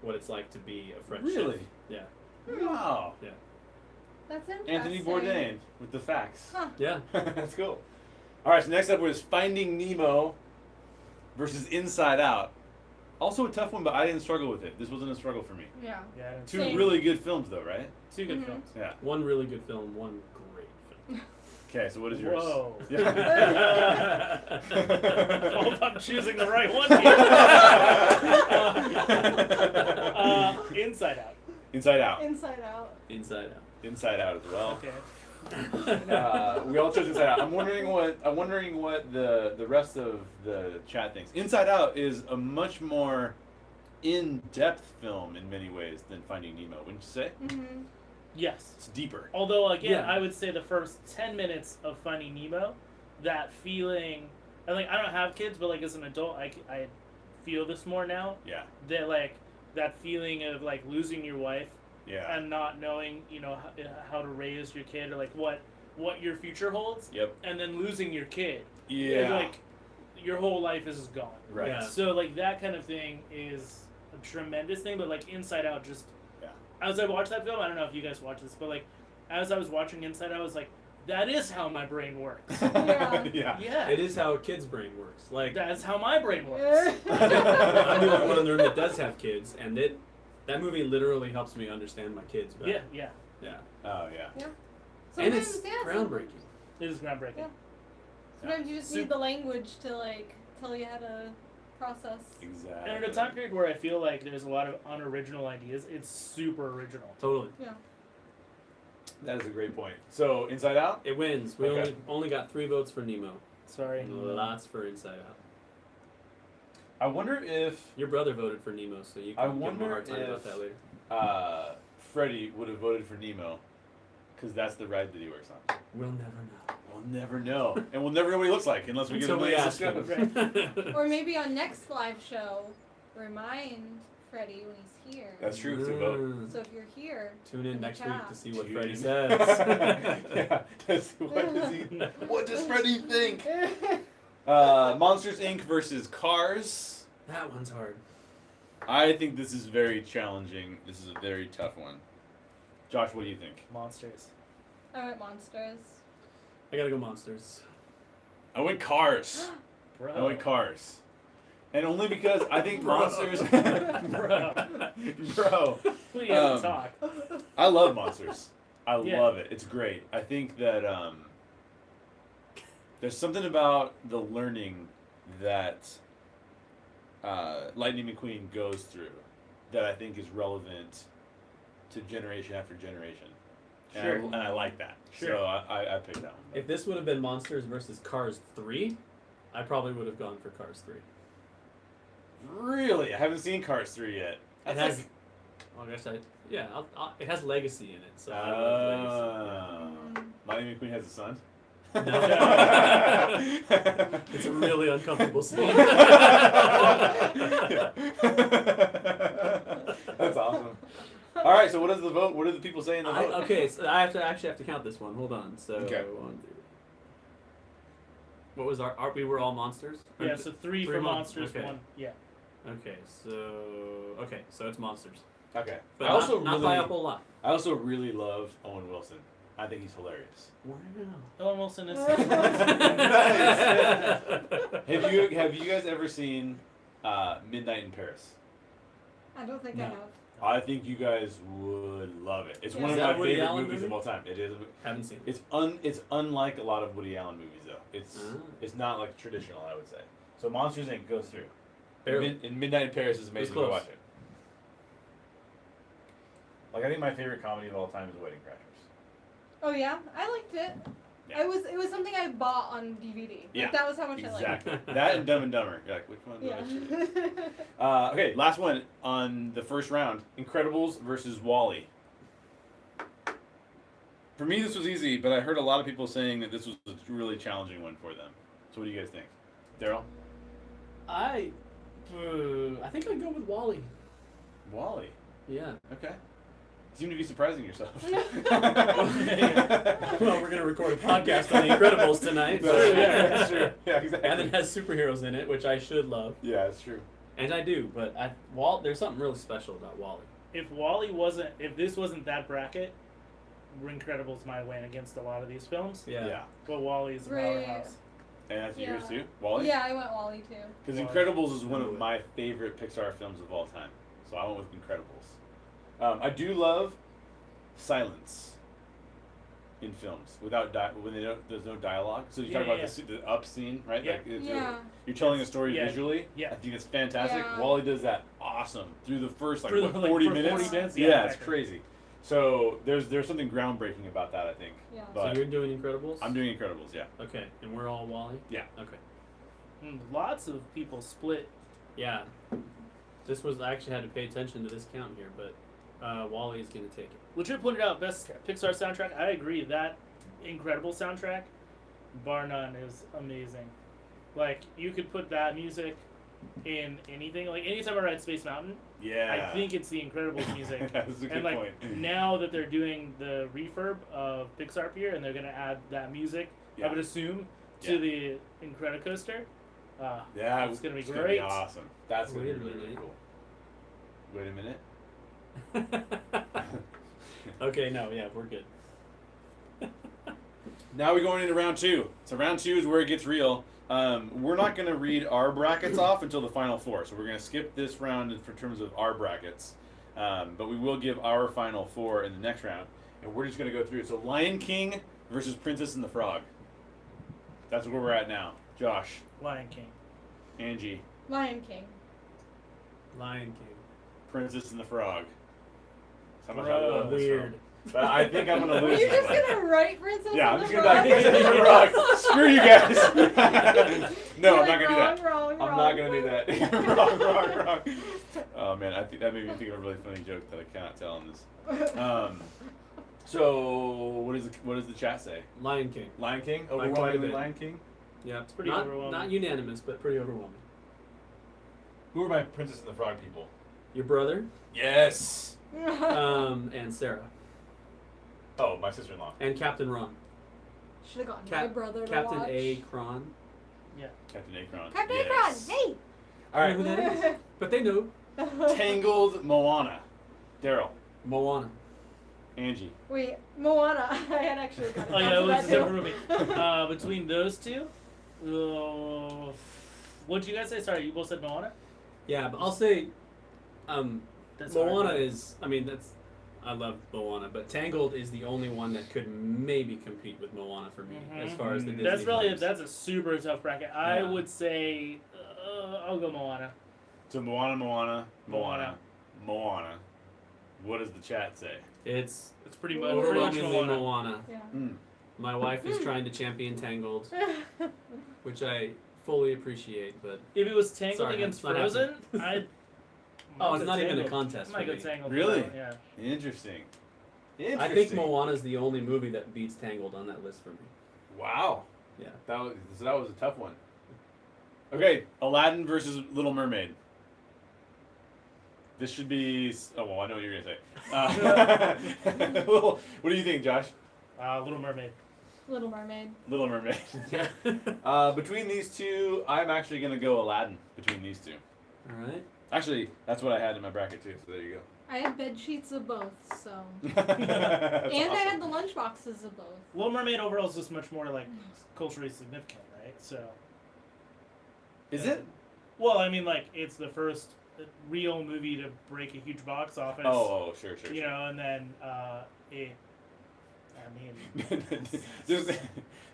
what it's like to be a French chef. Really? Yeah. Wow. That's interesting. Anthony Bourdain with the facts. Huh. Yeah. That's cool. All right, so next up was Finding Nemo versus Inside Out. Also a tough one, but I didn't struggle with it. This wasn't a struggle for me. Yeah. Yeah, Two Same. really good films, though, right? two good Mhm. films. Yeah. One really good film, one great film. Okay, so what is yours? Whoa. Yeah. I hope I'm choosing the right one here. Inside Out. Inside Out. Inside Out. Inside Out. Inside Out as well. Okay. We all chose Inside Out. I'm wondering what the rest of the chat thinks. Inside Out is a much more in-depth film in many ways than Finding Nemo, wouldn't you say? Mm-hmm. Yes. It's deeper. Although, again, Yeah. I would say the first 10 minutes of Finding Nemo, that feeling, and like I don't have kids, but like as an adult, I feel this more now. Yeah. That like that feeling of like losing your wife Yeah. and not knowing, you know, how to raise your kid or like what your future holds, Yep. and then losing your kid. Yeah. And, like your whole life is gone. Right. Yeah. So like that kind of thing is a tremendous thing, but like Inside Out just Yeah. as I watched that film, I don't know if you guys watch this, but like as I was watching Inside Out, I was like, that is how my brain works. Yeah. Yeah. Yeah. It is how a kid's brain works. Like, That's how my brain works. I'm the only one in the room that does have kids, and that movie literally helps me understand my kids better. Yeah, yeah. Yeah. Oh yeah. And it's Sometimes, yeah, groundbreaking. It is groundbreaking. Yeah. Sometimes you just Sup- need the language to like tell you how to process. Exactly. And in a time period where I feel like there's a lot of unoriginal ideas, it's super original. Totally. That is a great point. So Inside Out. It wins. We Okay. only got 3 votes for Nemo. Sorry. Lots for Inside Out. I wonder if Your brother voted for Nemo, so you I can give him a wonder hard time about if- that later. Freddie would have voted for Nemo, because that's the ride that he works on. We'll never know. We'll never know, and we'll never know what he looks like unless we get Until him we on ask the him. show. Or maybe on next live show, remind Freddie when he's here. That's true. To vote. So if you're here, Tune in in the next week chat. to see what Tune Freddie in. says. Yeah. What does Freddie think? Monsters Inc. versus Cars. That one's hard. I think this is very challenging. This is a very tough one. Josh, what do you think? Monsters. I went monsters. I gotta go Monsters. I went Cars. Bro. I went Cars. And only because I think Bro. Monsters. Bro. Bro. We have Um, to talk. I love Monsters. I Yeah. love it. It's great. I think that there's something about the learning that Lightning McQueen goes through that I think is relevant to generation after generation. And, Sure. and I like that. Sure. So I picked that one. If this would have been Monsters versus Cars 3, I probably would have gone for Cars 3. Really? I haven't seen Cars 3 yet. It That's has, like- well, I guess it has legacy in it, so I love legacy. Lightning McQueen has a son? No. It's a really uncomfortable scene. That's awesome. All right, so what is the vote? What do the people say in the vote? Okay, so I actually have to count this one. Hold on. So Okay. 1, 2. What was our we were all monsters? Or Yeah, so three for Monsters, okay. 1. Yeah. Okay, so it's Monsters. Okay. But I also not really, by a whole lot. I also really love Owen Wilson. I think he's hilarious. Wow. Owen Wilson is. Have you guys ever seen Midnight in Paris? I don't think No. I have. I think you guys would love it. It's Yeah. one Is of that my Woody favorite Allen movies movie? of all time. It is. Haven't seen it. It's unlike a lot of Woody Allen movies though. Ah. It's not like traditional, I would say. So Monsters Inc. goes through. Barely. In Midnight in Paris is amazing to close. watch it. Like I think my favorite comedy of all time is Wedding Crashers. Oh yeah, I liked it. Yeah. It was something I bought on DVD. Yeah, Like, that was how much I liked it. Exactly. That and Dumb and Dumber. You're like, which one do I choose? Yeah. Okay, last one on the first round. Incredibles versus Wall-E. For me, this was easy, but I heard a lot of people saying that this was a really challenging one for them. So what do you guys think? Daryl? I think I'd go with Wall-E. Wall-E. Yeah. Okay. You seem to be surprising yourself. Well, we're gonna record a podcast on The Incredibles tonight. That's so- true. Yeah, that's true. Yeah, exactly. And it has superheroes in it, which I should love, Yeah, it's true. and I do. But there's something really special about Wall-E. if this wasn't that bracket, Incredibles might win against a lot of these films. Yeah. But Wally's a Right. powerhouse. And that's yours Yeah. too, Wally. Yeah, I went Wally too. Because Wally. Incredibles is one of my favorite Pixar films of all time, so I went with Incredibles. I do love silence in films without there's no dialogue. So you talk about the up scene, right? Yeah. Like Yeah. you're telling a story Yeah. visually. Yeah. I think it's fantastic. Yeah. Wally does that awesome through the first For the- 40 for minutes. 40 minutes? Yeah, Yeah, it's exactly. crazy. So there's something groundbreaking about that, I think. Yeah. So But you're doing Incredibles? I'm doing Incredibles, yeah. Okay, and we're all Wally? Yeah. Okay. Lots of people split. Yeah. I actually had to pay attention to this count here, but Wally is going to take it. Legit pointed out best Pixar soundtrack. I agree. That Incredible soundtrack, bar none, is amazing. Like, you could put that music in anything. Like, anytime I ride Space Mountain, Yeah. I think it's the Incredibles music. That's a good And like point. now that they're doing the refurb of Pixar Pier and they're gonna add that music, Yeah. I would assume, to the Incredicoaster. Yeah, it's gonna be it's great. awesome. That's gonna Wait be a really, really minute. cool. Wait a minute. Okay, no, yeah, we're good. Now we're going into round two. So round two is where it gets real. We're not going to read our brackets off until the final four. So we're going to skip this round in terms of our brackets. But we will give our final four in the next round. And we're just going to go through it. So Lion King versus Princess and the Frog. That's where we're at now. Josh, Lion King. Angie, Lion King. Lion King. Princess and the Frog. How much I Bro, love this weird. film. But I think I'm going to Are lose you this just one. gonna write Princess Yeah, I'm and just the gonna Frog? be Princess and the Frog. Screw you guys. No, I'm not gonna do that. Wrong, I'm not gonna do that. wrong. Oh man, I think that made me think of a really funny joke that I cannot tell in this. So what does the chat say? Lion King. Lion King? quite a Overwhelmingly bit. Lion King? Yeah, It's pretty not, overwhelming. Not unanimous, but pretty overwhelming. Who are my Princess and the Frog people? Your brother, Yes. and Sarah, Oh, my sister-in-law. and Captain Ron. Should have gotten Cap- my brother to Captain watch. A. Kron. Captain Akron. Captain Yes. Akron, hey! All right. Who that is? But they know. Tangled Moana. Daryl. Moana. Angie. Wait, Moana. I had actually got Oh yeah, it was a that different movie. Between those two, what'd you guys say? Sorry, you both said Moana. Yeah, but I'll say, That's Moana hard. is. I mean, I love Moana, but Tangled is the only one that could maybe compete with Moana for me as far as the Disney. That's really films. that's a super tough bracket. I Yeah. would say I'll go Moana. So Moana. What does the chat say? It's It's pretty much overwhelmingly Moana. Moana. Yeah. Mm. My wife is trying to champion Tangled, which I fully appreciate, but If it was Tangled Sorry, against it's not Frozen, I'd. oh, it's I'd not go even a Tangled. contest I might for go me. Tangled. Really? Yeah. Interesting. I think Moana's the only movie that beats Tangled on that list for me. Wow. Yeah. That was a tough one. Okay, Aladdin versus Little Mermaid. This should be. Oh well, I know what you're gonna say. What do you think, Josh? Little Mermaid. Little Mermaid. Little Mermaid. Between these two, I'm actually gonna go Aladdin. Between these two, All right. actually, that's what I had in my bracket too. So there you I had bed sheets of both, so. go. And I had the lunch boxes of both. Little Mermaid overall is just much more like culturally significant, right? So. Is it? Well, I mean, like it's the first real movie to break a huge box office. Oh, sure. You know, and then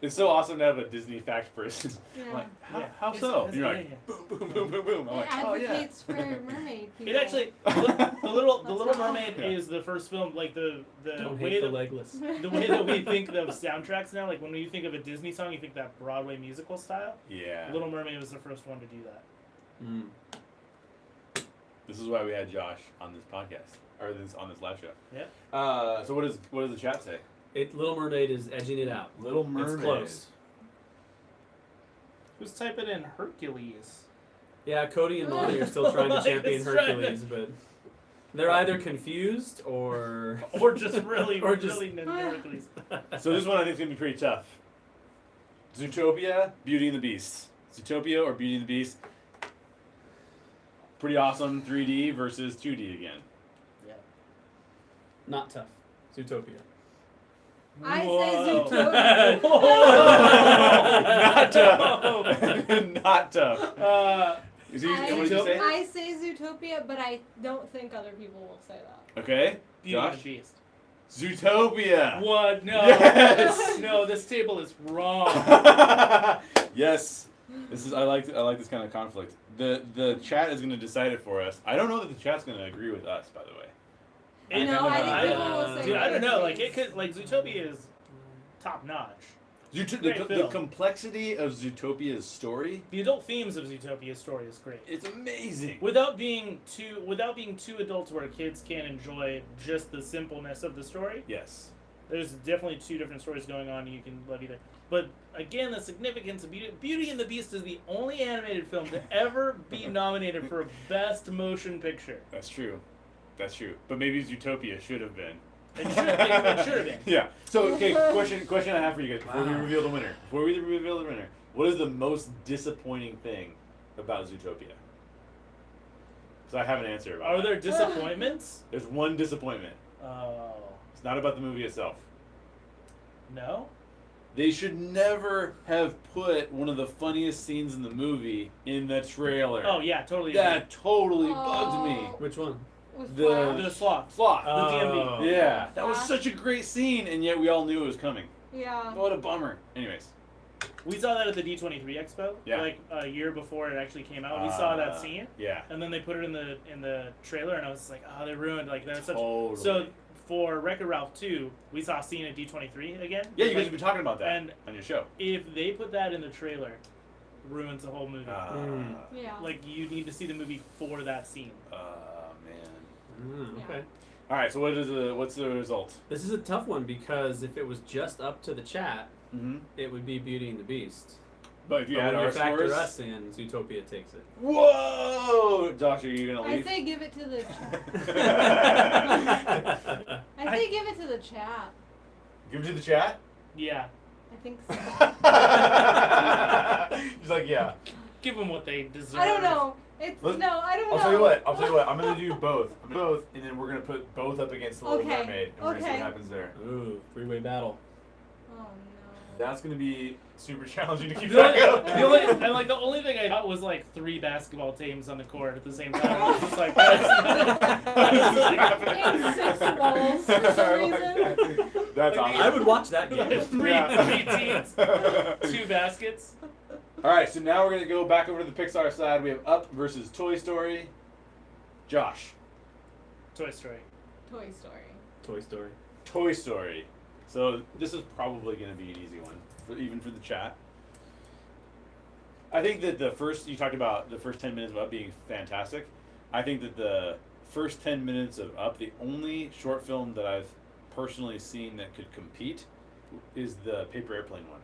It's so awesome to have a Disney fact person. Yeah. I'm like, how It's- so? it's- You're yeah, like, yeah. boom. I'm It like, oh yeah. advocates for mermaid people. It actually the Little That's Mermaid Yeah. is the first film, like the Don't way hate the that legless. the way that we think of soundtracks now. Like when you think of a Disney song, you think that Broadway musical style. Yeah. Little Mermaid was the first one to do that. Mm. This is why we had Josh on this podcast or on this live show. Yeah. So what does the chat say? Little Mermaid is edging it out. Little It's close. Who's typing in Hercules? Yeah, Cody and Molly are still trying to Like, champion it's trying to- Hercules, but they're either confused or Or just really, Or just- really Hercules. So this one I think is gonna be pretty tough. Zootopia, Beauty and the Beast. Zootopia or Beauty and the Beast. Pretty awesome 3D versus 2D again. Yeah. Not tough. Zootopia. I Whoa. say Zootopia. Not tough. Not tough. What did you say? I say Zootopia, but I don't think other people will say that. Okay. Beauty and Josh? the Beast. Zootopia. What? No. Yes. No, this table is wrong. Yes. I like this kind of conflict. The chat is going to decide it for us. I don't know that the chat's going to agree with us, by the way. No, I think people will say Dude, I don't know. other Like things. it could. Like Zootopia is top notch. The Great film. complexity of Zootopia's story, The adult themes of Zootopia's story is great. it's amazing. Without being too adults where kids can't enjoy just the simpleness of the story. Yes. There's definitely two different stories going on. You can love either. But again, the significance of Beauty and the Beast is the only animated film to ever be nominated for a Best Motion Picture. That's true. That's true. But maybe Zootopia should have been. It should have been. Yeah. So, okay, question I have for you guys before we Wow. reveal the winner. Before we reveal the winner, what is the most disappointing thing about Zootopia? So I have an answer about Are that. there disappointments? There's one disappointment. Oh. It's not about the movie itself. No? They should never have put one of the funniest scenes in the movie in the trailer. Oh, yeah, totally. That totally bugged me. Which one? With The- Flash? The sloth. Sloth. The DMV. Yeah, that was Flash. such a great scene, and yet we all knew it was coming. Yeah. What a bummer. Anyways. We saw that at the D23 Expo. Yeah. Like a year before it actually came out. We saw that scene. Yeah. And then they put it in the trailer, and I was like, oh, they ruined. Like, that's such. Totally. So for Wreck-It Ralph 2, we saw a scene at D23 again. Yeah, you guys Like, have been talking about that and on your show. if they put that in the trailer, ruins the whole movie. Yeah. Like, you need to see the movie for that scene. Man. Okay. All right. So what's the result? This is a tough one because if it was just up to the chat, Mm-hmm. it would be Beauty and the Beast. But if you But add when you our factor scores, us in, Zootopia takes it. whoa, Josh, are you gonna I leave? say give it to the chat. I say give it to the chat. Give it to the chat. Yeah. I think so. He's like, yeah. Give them what they deserve. I don't know. It's Let's- no, I don't know. I'll tell you what. I'm gonna do both, and then we're gonna put both up against the Little Okay, Mermaid, and we're gonna see what okay. happens there. Ooh, three-way battle. Oh no. That's gonna be super challenging to keep The track of. the only thing I got was like 3 basketball teams on the court at the same time. I was just like, And 6 balls for some reason. That's Like, awesome. I would watch that game. three teams, 2 baskets. All right, so now we're gonna go back over to the Pixar side. We have Up versus Toy Story. Josh, Toy Story. Toy Story. Toy Story. Toy Story. So this is probably gonna be an easy one, even for the chat. I think that you talked about the first 10 minutes of Up being fantastic. I think that the first 10 minutes of Up, the only short film that I've personally seen that could compete, is the Paper Airplane one.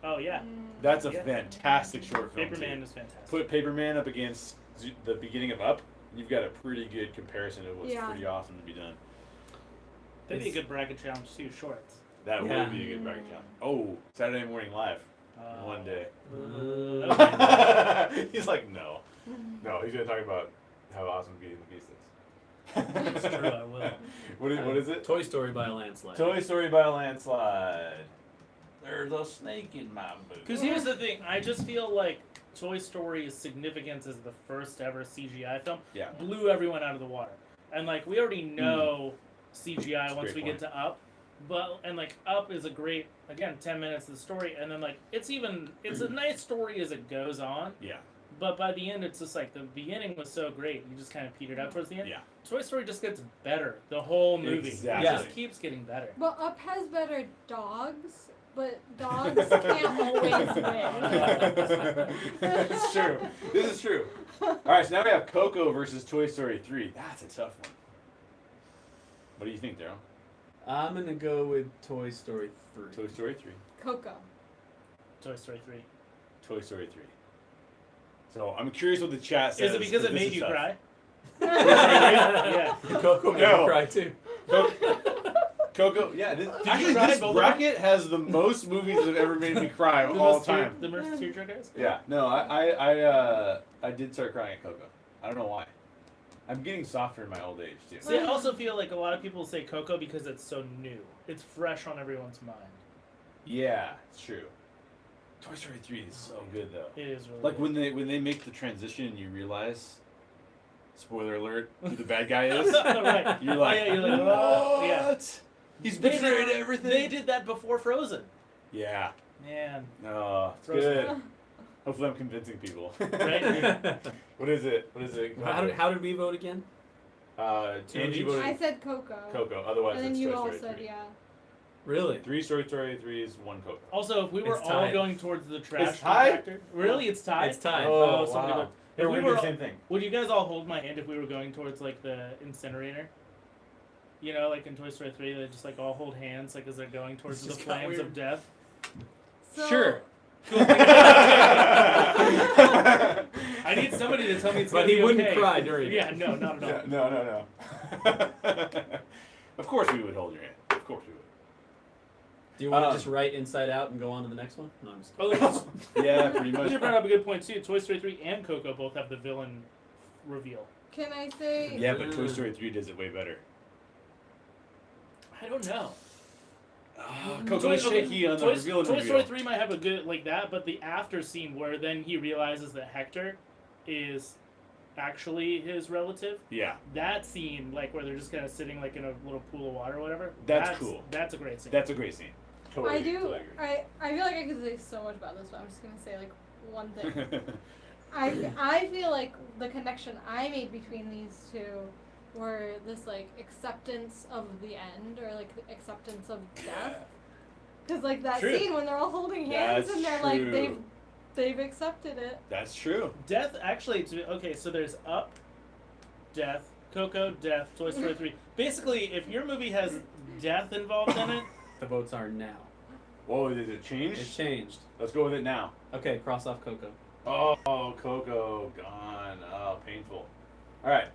Oh yeah. That's a Yeah. fantastic short film. Paperman too. is fantastic. Put Paperman up against the beginning of Up, you've got a pretty good comparison of what's Yeah. pretty awesome to be done. That'd be a good bracket challenge too. Shorts. That Yeah. would be a good bracket challenge. Oh, Saturday Morning Live in one day. He's like, no. No, he's going to talk about how awesome Beauty and the Beast is. That's true, I will. What is it? Toy Story by a landslide. Toy Story by a landslide. There's a snake in my boot. Because here's the thing, I just feel like Toy Story's significance as the first ever CGI film Yeah. blew everyone out of the water. And like we already know CGI That's a once great we get to Up. And like Up is a great, again, 10 minutes of the story, and then like it's a nice story as it goes on. Yeah. But by the end, it's just like the beginning was so great, you just kind of petered out towards the end. Yeah. Toy Story just gets better the whole movie. Exactly. It just keeps getting better. Well, Up has better dogs, but dogs can't always win. It's true. This is true. All right, so now we have Coco versus Toy Story 3. That's a tough one. What do you think, Daryl? I'm gonna go with Toy Story 3. Toy Story 3. Coco. Toy Story 3. Toy Story 3. So I'm curious what the chat says. Is it because it 'cause this made is you tough. cry? Yeah. Coco made No. me cry too. Coco, yeah. Actually, you cry this both of bracket has the most movies that have ever made me cry of all time. The most tearjerkers? Yeah. No, I did start crying at Coco. I don't know why. I'm getting softer in my old age too. See, I also feel like a lot of people say Coco because it's so new. It's fresh on everyone's mind. Yeah, it's true. Toy Story 3 is so good though. It is really Like good. when they make the transition and you realize, spoiler alert, who the bad guy is. Right. You're like, Oh, yeah, you're like, oh, yeah. what? He's betrayed everything. They did that before Frozen. Yeah. Man. Oh, it's Frozen. good. Hopefully I'm convincing people. Right? What is it? What is it? How did we vote again? Angie each? voted I said Coco. Coco. Otherwise, And then it's you Toy all Story said 3. yeah. Really? 3 Story 3s, 1 Coco. Also, if we were It's all tied. going towards the trash It's tied? compactor, really, it's tied. It's tied. Oh, somebody wow. vote- Here, If we we do were the same thing. Would you guys all hold my hand if we were going towards like the incinerator? You know, like in Toy Story 3, they just like all hold hands, like as they're going towards the This just got flames weird. of death. So, Sure. I need somebody to tell me it's But gonna he be wouldn't okay. cry during it. Yeah, no, not at all. No. Of course we would hold your hand. Of course we would. Do you want to just write Inside Out and go on to the next one? No, I'm just kidding. Oh, Yeah, pretty much. you brought up a good point too. Toy Story 3 and Coco both have the villain reveal. can I say? Yeah, but Toy Story 3 does it way better. I don't know. Coco is shaky on the reveal and Toy reveal. Story 3 might have a good like that, but the after scene where then he realizes that Hector is actually his relative. Yeah, That scene, like where they're just kind of sitting like in a little pool of water or whatever. That's cool. That's a great scene. that's a great scene. Totally, I do. totally agree. I feel like I could say so much about this, but I'm just gonna say like one thing. I feel like the connection I made between these two were this like acceptance of the end or like the acceptance of death. Because like that True. scene when they're all holding hands That's and they're true. like they've accepted it. That's true. Death actually. Okay, so there's Up, Death, Coco, Death, Toy Story 3. Basically, if your movie has death involved in it, The votes are now. Whoa, did it change? It's changed. Let's go with it now. Okay, cross off Coco. Oh, Coco, gone. Oh, painful. All right.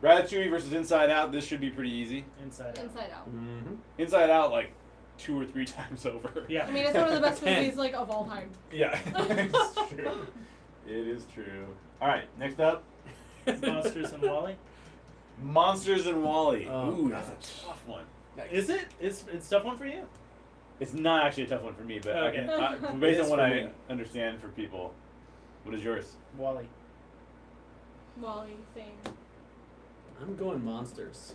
Ratatouille versus Inside Out. This should be pretty easy. Inside Out. Inside Out. Mm-hmm. Inside Out, like 2 or 3 times over. Yeah. I mean, it's one of the best 10. movies like of all time. Yeah. It's true. It is true. All right. Next up, Monsters and Wally. Monsters and Wally. Oh, Ooh, gosh. that's a tough one. Is it? It's a tough one for you. It's not actually a tough one for me, but Okay. based It is on what for I me. understand for people, what is yours? Wally. Wally thing. I'm going Monsters.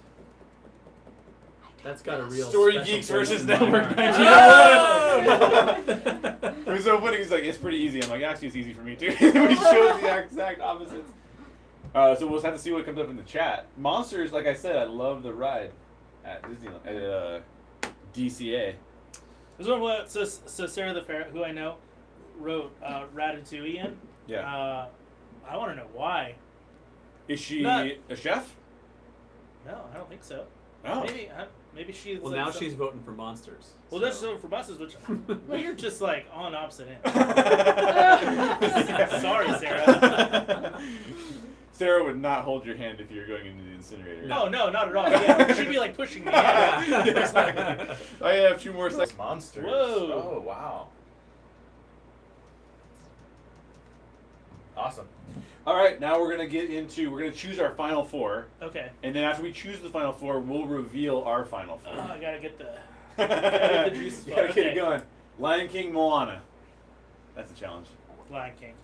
That's got a real Story special Geeks place versus in my Network heart. 91. It was so funny. He's like, it's pretty easy. I'm like, actually, it's easy for me too. We chose the exact opposites. So we'll have to see what comes up in the chat. Monsters, like I said, I love the ride at Disneyland, at DCA. This one was so Sarah the Ferret, who I know, wrote Ratatouille in. Yeah. I want to know why. Is she Not- a chef? No, I don't think so. Oh. Maybe she's. Well, like now some- she's voting for Monsters. Well, that's so for buses, which we're just like on opposite ends. Sorry, Sarah. Sarah would not hold your hand if you were going into the incinerator. No, not at all. Yeah, she'd be like pushing me. Yeah. I have 2 more seconds. Monsters. Whoa. Oh, wow. Awesome. All right, now we're going to choose our final 4. Okay. And then after we choose the final 4, we'll reveal our final 4. I gotta get the. Gotta the juices get flowing. it going. Lion King, Moana. That's a challenge. Lion King.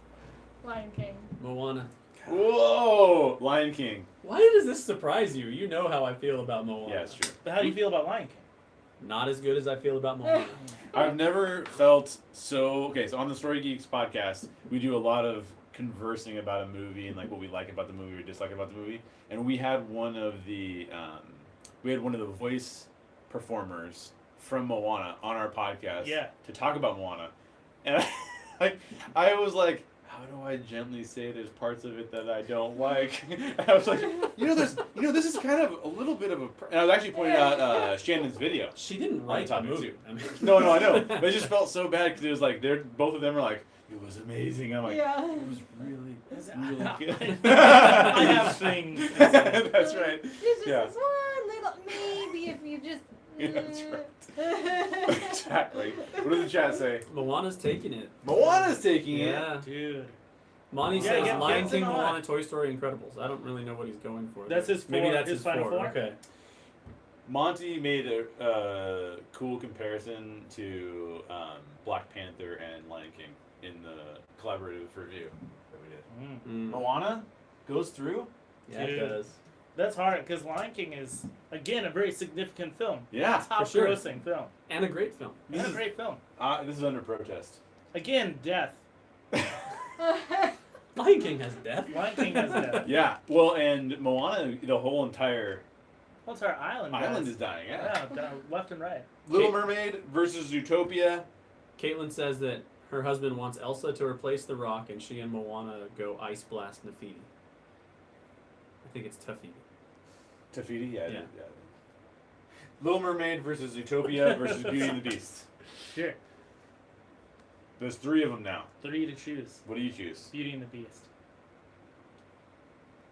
Lion King. Moana. Whoa! Lion King. Why does this surprise you? You know how I feel about Moana. Yeah, it's true. But how do you feel about Lion King? Not as good as I feel about Moana. I've never felt so... Okay, so on the Story Geeks podcast, we do a lot of conversing about a movie and like what we like about the movie or dislike about the movie. And we had one of the voice performers from Moana on our podcast to talk about Moana. And I was like, how do I gently say there's parts of it that I don't like? And I was like, this is kind of a little bit of a... And I was actually pointing out Shannon's video. She didn't On write the topic movie. too. I mean, No, I know. But it just felt so bad because it was like both of them were like, it was amazing. I'm like, Yeah. it was really good. I have things. That's right. There's just Yeah. this one little maybe if you just. Yeah, that's right. Exactly. What does the chat say? Moana's taking it. Moana's taking it. Yeah. Dude. Monty Yeah, says yeah, Lion gets King, in a lot. Moana, Toy Story, Incredibles. I don't really know what he's going for. That's there. his Maybe four- that's his his final four. four? Okay. Monty made a cool comparison to Black Panther and Lion King in the collaborative review that we did. Mm. Moana goes through. Yeah, it Dude. does. That's hard because Lion King is again a very significant film. Yeah, Top for sure. grossing film. And a great film. And a great film. this is under protest. Again, death. Lion King has death. Lion King has death. Yeah, well, and Moana, the whole entire What's our island? island does. is dying. Yeah. Left and right. Little Mermaid versus Zootopia. Caitlin says that her husband wants Elsa to replace The Rock, and she and Moana go Ice Blast Nafidi. I think it's Tafidi. Tafiti, yeah. Yeah. Little Mermaid versus Zootopia versus Beauty and the Beast. Sure. There's 3 of them now. 3 to choose. What do you choose? Beauty and the Beast.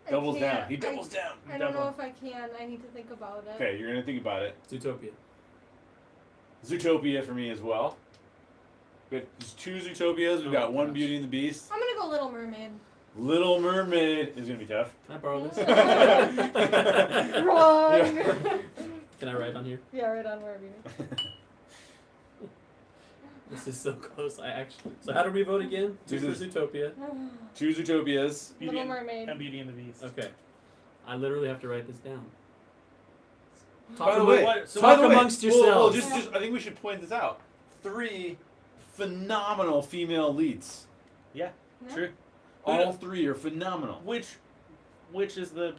I Doubles can't- down. He doubles down. I don't know Double. if I can. I need to think about it. Okay, you're gonna think about it. Zootopia. Zootopia for me as well. We got just 2 Zootopias. We've Oh got my 1 gosh. Beauty and the Beast. I'm gonna go Little Mermaid. Little Mermaid is gonna be tough. Can I borrow this? Wrong. Yeah. Can I write on here? Yeah, right on wherever you. This is so close. So how do we vote again? 2 for This is- Zootopia. 2 Zootopias. Beauty Little and, Mermaid. and Beauty and the Beast. Okay. I literally have to write this down. By the Talk way, about- so talk by the way, amongst well, yourselves. just I think we should point this out. 3 phenomenal female leads. Yeah, Yeah. true. All 3 are phenomenal. Which is the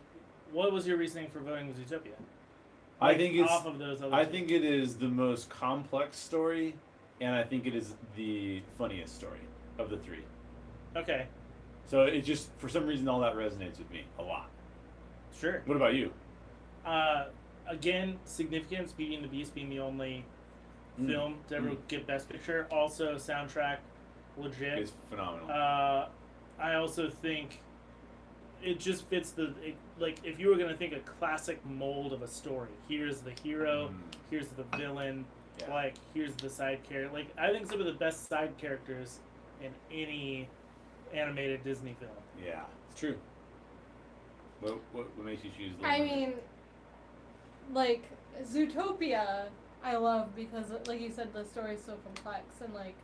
what was your reasoning for voting with Zootopia? I think it's off of those other I two. think it is the most complex story, and I think it is the funniest story of the 3. Okay, So it just, for some reason, all that resonates with me a lot. sure. What about you? Again, significance, Beauty and the Beast being the only Mm. film to ever get Best Picture. Also, soundtrack, legit. It's phenomenal. I also think it just fits like if you were gonna think a classic mold of a story. Here's the hero. Mm. Here's the villain. Yeah. Like here's the side character. Like I think some of the best side characters in any animated Disney film. Yeah, it's true. What makes you choose? Little I Mermaid? mean, like Zootopia, I love because, like you said, the story is so complex and like.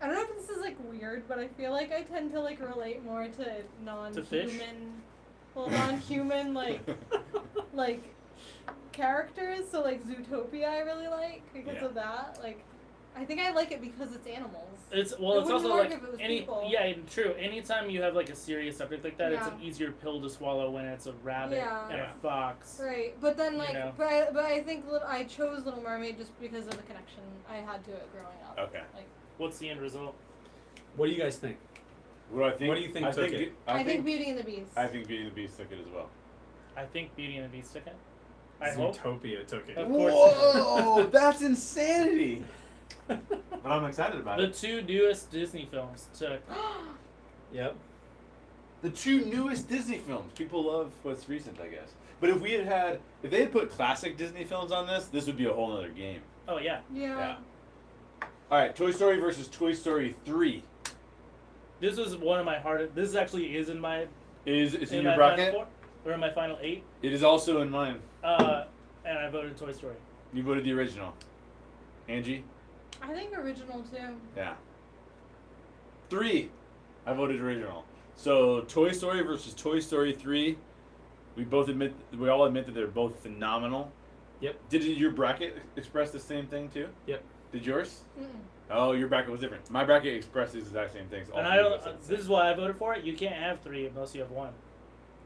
I don't know if this is like weird, but I feel like I tend to like relate more to fish? non-human like characters. So like Zootopia, I really like because Yeah. of that. Like, I think I like it because it's animals. It's It it's wouldn't also work like if it was any people. yeah true. Anytime you have like a serious subject like that, it's Yeah. an easier pill to swallow when it's a rabbit Yeah. and Yeah. a fox. Right, but then You like, know. but I think I chose Little Mermaid just because of the connection I had to it growing up. Okay. Like, What's the end result? What do you guys think? What do I think? What do you think took it? I think Beauty and the Beast. I think Beauty and the Beast took it as well. I think Beauty and the Beast took it. I hope. Zootopia took it. Of course. Whoa, that's insanity! But I'm excited about The it. 2 newest Disney films took. Yep. The 2 newest Disney films. People love what's recent, I guess. But if they had put classic Disney films on this would be a whole other game. Oh yeah. Yeah. All right, Toy Story versus Toy Story 3. This was one of my hardest. This actually is in my It's in my your bracket. final 4, or in my final 8. It is also in mine. And I voted Toy Story. You voted the original. Angie? I think original too. Yeah. 3. I voted original. So Toy Story versus Toy Story 3. We all admit that they're both phenomenal. Yep. Did your bracket express the same thing too? Yep. Did yours? Mm-mm. Oh, your bracket was different. My bracket expressed the exact same things. All And three I of don't. us said the This is same. why I voted for it. You can't have 3 unless you have 1.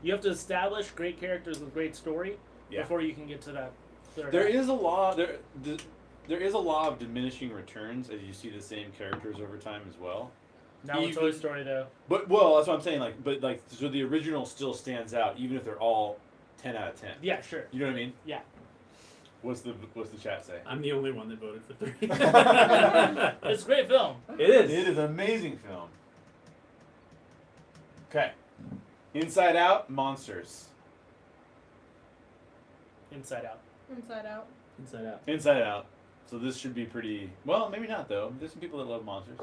You have to establish great characters with great story Yeah. before you can get to that third. There act. is a law. There is a law of diminishing returns as you see the same characters over time as well. Now with even- Toy Story though. But that's what I'm saying. So the original still stands out even if they're all 10 out of 10. Yeah, sure. You know what I mean? Yeah. What's the chat say? I'm the only one that voted for 3. It's a great film. It is. It is an amazing film. Okay. Inside Out, Monsters. Inside Out. Inside Out. Inside Out. Inside Out. So this should be pretty. Well, maybe not though. There's some people that love monsters.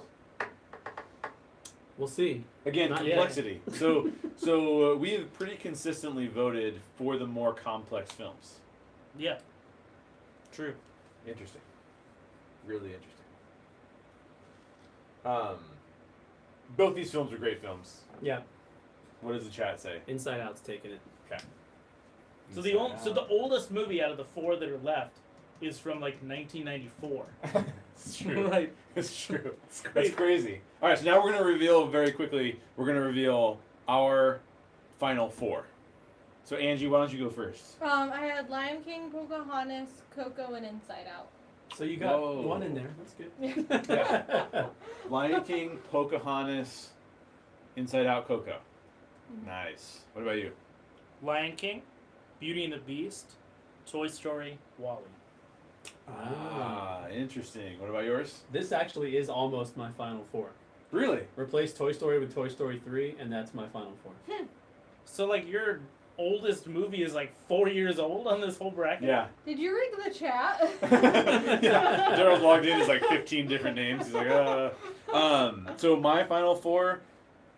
We'll see. Again, Not yet. complexity. So we have pretty consistently voted for the more complex films. Yeah. True. Interesting. Really interesting. Both these films are great films. Yeah. What does the chat say? Inside Out's taking it. Okay. So the oldest movie out of the 4 that are left is from like 1994. It's true. Right. It's true. It's That's crazy. crazy. All right, so now we're going to reveal very quickly. We're going to reveal our final 4. So Angie, why don't you go first? I had Lion King, Pocahontas, Coco, and Inside Out. So you got Whoa. one in there. That's good. Yeah. Lion King, Pocahontas, Inside Out, Coco. Nice. What about you? Lion King, Beauty and the Beast, Toy Story, Wall-E. Interesting. What about yours? This actually is almost my final 4. Really? Replace Toy Story with Toy Story 3, and that's my final 4. So like your oldest movie is like 4 years old on this whole bracket? Yeah. Did you read the chat? Yeah. Daryl's logged in as like 15 different names. He's like, So my final 4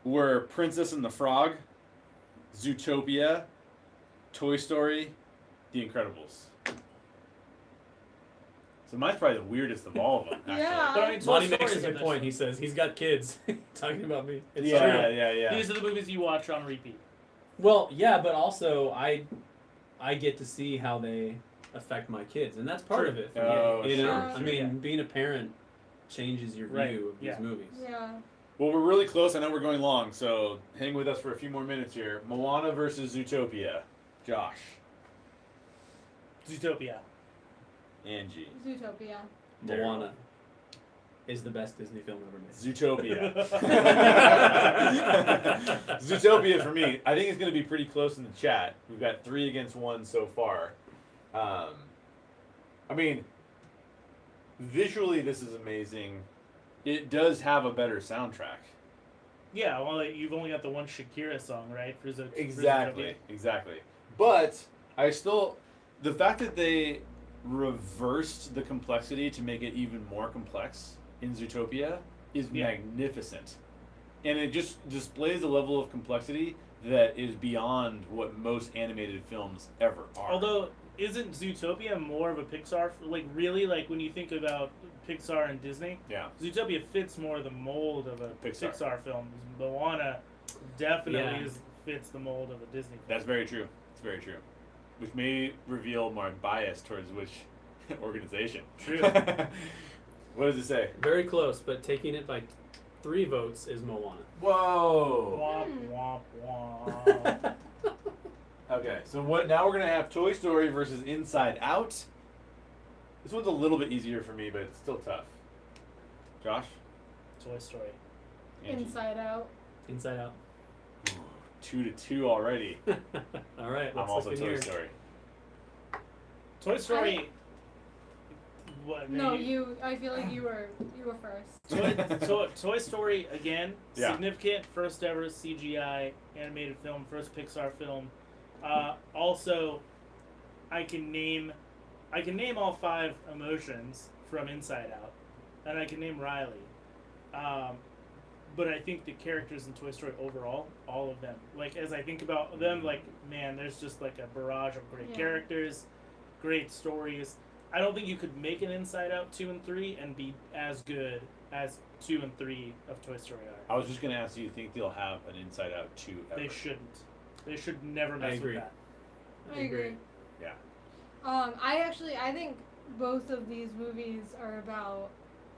were Princess and the Frog, Zootopia, Toy Story, The Incredibles. So mine's probably the weirdest of all of them, actually. Yeah. But I mean, Toy Monty Story makes a is good the point. He says he's got kids. Talking about me. It's Yeah, true. yeah. These are the movies you watch on repeat. Well, yeah, but also I get to see how they affect my kids, and that's part of it. For Oh, me. You know, sure, I mean, yeah. being a parent changes your view Right, of these yeah. movies. Yeah. Well, we're really close. I know we're going long, so hang with us for a few more minutes here. Moana versus Zootopia. Josh. Zootopia. Angie. Zootopia. Moana is the best Disney film ever made. Zootopia. Zootopia for me. I think it's going to be pretty close in the chat. We've got 3 against 1 so far. I mean, visually this is amazing. It does have a better soundtrack. Yeah, well, like, you've only got the one Shakira song, right? For Exactly. But I still, the fact that they reversed the complexity to make it even more complex in Zootopia is magnificent. And it just displays a level of complexity that is beyond what most animated films ever are. Although, isn't Zootopia more of a Pixar? Like, really? Like, when you think about Pixar and Disney, Yeah. Zootopia fits more the mold of a Pixar. film. Moana definitely Yeah. fits the mold of a Disney film. That's very true. It's very true. Which may reveal my bias towards which organization. True. What does it say? Very close, but taking it by 3 votes is Moana. Whoa. Womp, womp, womp. Okay, so what? Now we're gonna have Toy Story versus Inside Out. This one's a little bit easier for me, but it's still tough. Josh? Toy Story. Angie? Inside Out. Inside Out. 2-2 already. All right, let's I'm also look in Toy here. Story. Toy Story. What? No, you. I feel like you were first. Toy Story again. Yeah. Significant first ever CGI animated film, first Pixar film. Also, I can name all 5 emotions from Inside Out, and I can name Riley. But I think the characters in Toy Story overall, all of them, like as I think about them, like man, there's just like a barrage of great characters, great stories. I don't think you could make an Inside Out 2 and 3 and be as good as 2 and 3 of Toy Story are. I was just gonna ask, do you think they'll have an Inside Out 2 ever? They shouldn't. They should never mess with agree. that. I agree. Yeah. I think both of these movies are about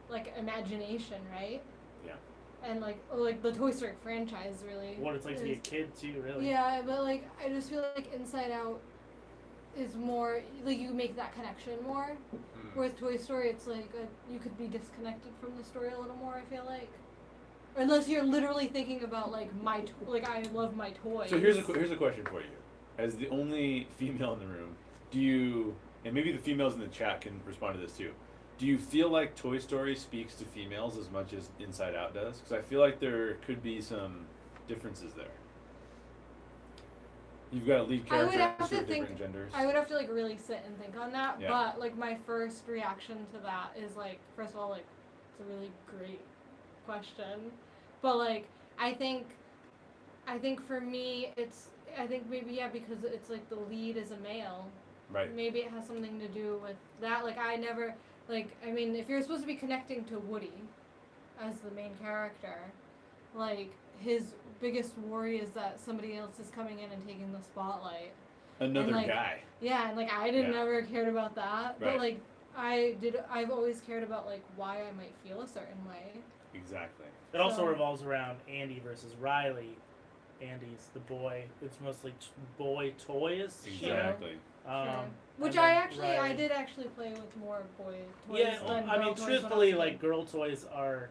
like imagination, right? Yeah. And like the Toy Story franchise really. What it's like to be a kid too, really. Yeah, but like I just feel like Inside Out is more like you make that connection more. With Toy Story, it's like you could be disconnected from the story a little more. I feel like, or unless you're literally thinking about like I love my toys. So here's a question for you. As the only female in the room, do you, and maybe the females in the chat can respond to this too, do you feel like Toy Story speaks to females as much as Inside Out does? Because I feel like there could be some differences there. You've got lead I would characters have to of think- different genders. I would have to like really sit and think on that. Yeah. But like my first reaction to that is like, first of all, like it's a really great question, but like I think for me, I think maybe because it's like the lead is a male. Right. Maybe it has something to do with that. Like I never, I mean, if you're supposed to be connecting to Woody as the main character, like his biggest worry is that somebody else is coming in and taking the spotlight. Another And, guy. Yeah, and I didn't Yeah. ever cared about that. Right. But I've always cared about why I might feel a certain way. Exactly. It also So- revolves around Andy versus Riley. Andy's the boy. It's mostly boy toys. Exactly. Sure. Which and then I Riley- did actually play with more boy toys. Yeah, than I girl mean, toys truthfully, when I was a kid. girl toys are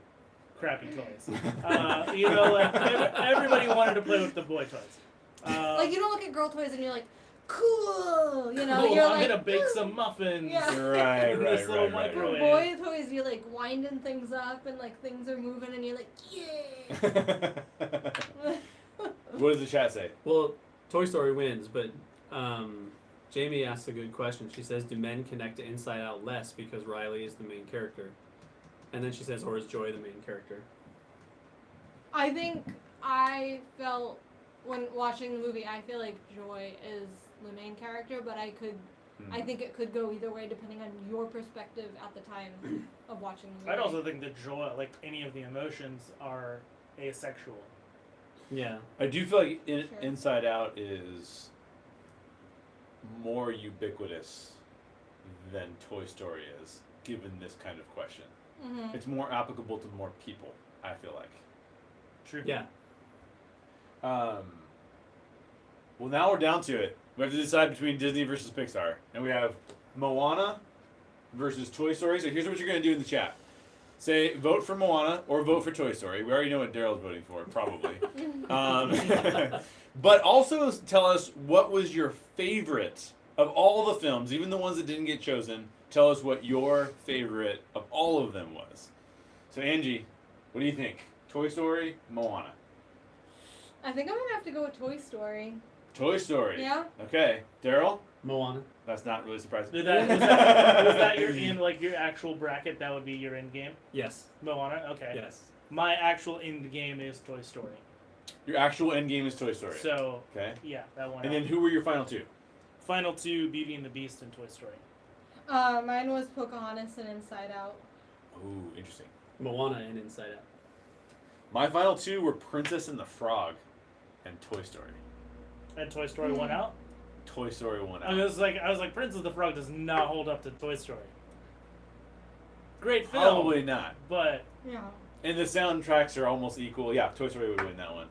crappy toys. Everybody wanted to play with the boy toys. You don't look at girl toys and you're like, cool. You know, cool, you're I'm like, gonna bake "Ooh." some muffins. Yeah. Right, in this little right. microwave. Boy toys, you're winding things up and things are moving and you're like, yeah. What does the chat say? Well, Toy Story wins, but Jamie asked a good question. She says, do men connect to Inside Out less because Riley is the main character? And then she says, or is Joy the main character? I think I felt when watching the movie, I feel like Joy is the main character, but I think it could go either way depending on your perspective at the time of watching the movie. I'd also think that joy, any of the emotions, are asexual. Yeah. I do feel like Sure. Inside Out is more ubiquitous than Toy Story is, given this kind of question. Mhm. It's more applicable to more people, I feel like. True. Yeah. Well, now we're down to it. We have to decide between Disney versus Pixar. And we have Moana versus Toy Story. So here's what you're going to do in the chat. Say vote for Moana or vote for Toy Story. We already know what Daryl's voting for, probably. But also tell us what was your favorite of all the films, even the ones that didn't get chosen. Tell us what your favorite of all of them was. So Angie, what do you think? Toy Story, Moana. I think I'm gonna have to go with Toy Story. Toy Story. Yeah. Okay, Daryl. Moana. That's not really surprising. Was that your actual bracket? That would be your end game. Yes. Moana. Okay. Yes. My actual end game is Toy Story. Your actual end game is Toy Story. So Okay. yeah, that one. And then who were your final two? Final two: Beauty and the Beast and Toy Story. Mine was Pocahontas and Inside Out. Ooh, interesting. Moana and Inside Out. My final two were Princess and the Frog and Toy Story. And Toy Story won out. Toy Story won I out. was like, Princess the Frog does not hold up to Toy Story. Great film, Probably not. but Yeah. And the soundtracks are almost equal. Yeah, Toy Story would win that one.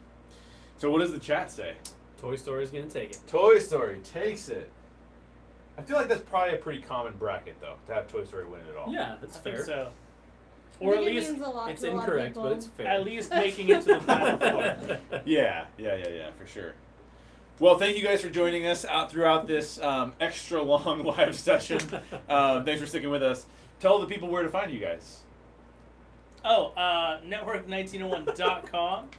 So what does the chat say? Toy Story's gonna take it. Toy Story takes it. I feel like that's probably a pretty common bracket, though, to have Toy Story win it all. Yeah, that's I think fair. so. I Or at think it least, means a lot It's to a lot of incorrect, but people. it's fair. at least making it to the final four. Yeah, for sure. Well, thank you guys for joining us out throughout this extra long live session. Thanks for sticking with us. Tell the people where to find you guys. Network1901.com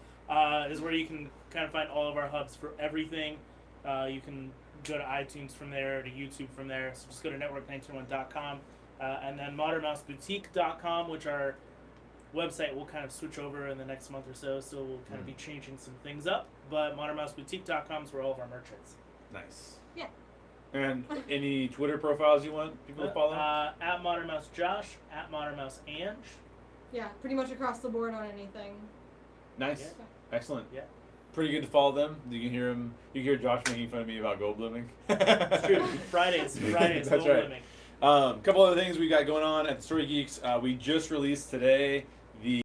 is where you can kind of find all of our hubs for everything. You can go to iTunes from there, to YouTube from there. So just go to network1901.com. And then modernmouseboutique.com, which our website will kind of switch over in the next month or so. So we'll kind of be changing some things up. But modernmouseboutique.com is where all of our merch is. Nice. Yeah. And any Twitter profiles you want people to follow? At modernmousejosh, at modernmouseange. Yeah, pretty much across the board on anything. Nice. Yeah. Excellent. Yeah. Pretty good to follow them. You can hear him. You can hear Josh making fun of me about gold blooming. It's true. Fridays. That's gold right. limit. Couple other things we got going on at the Story Geeks. We just released today the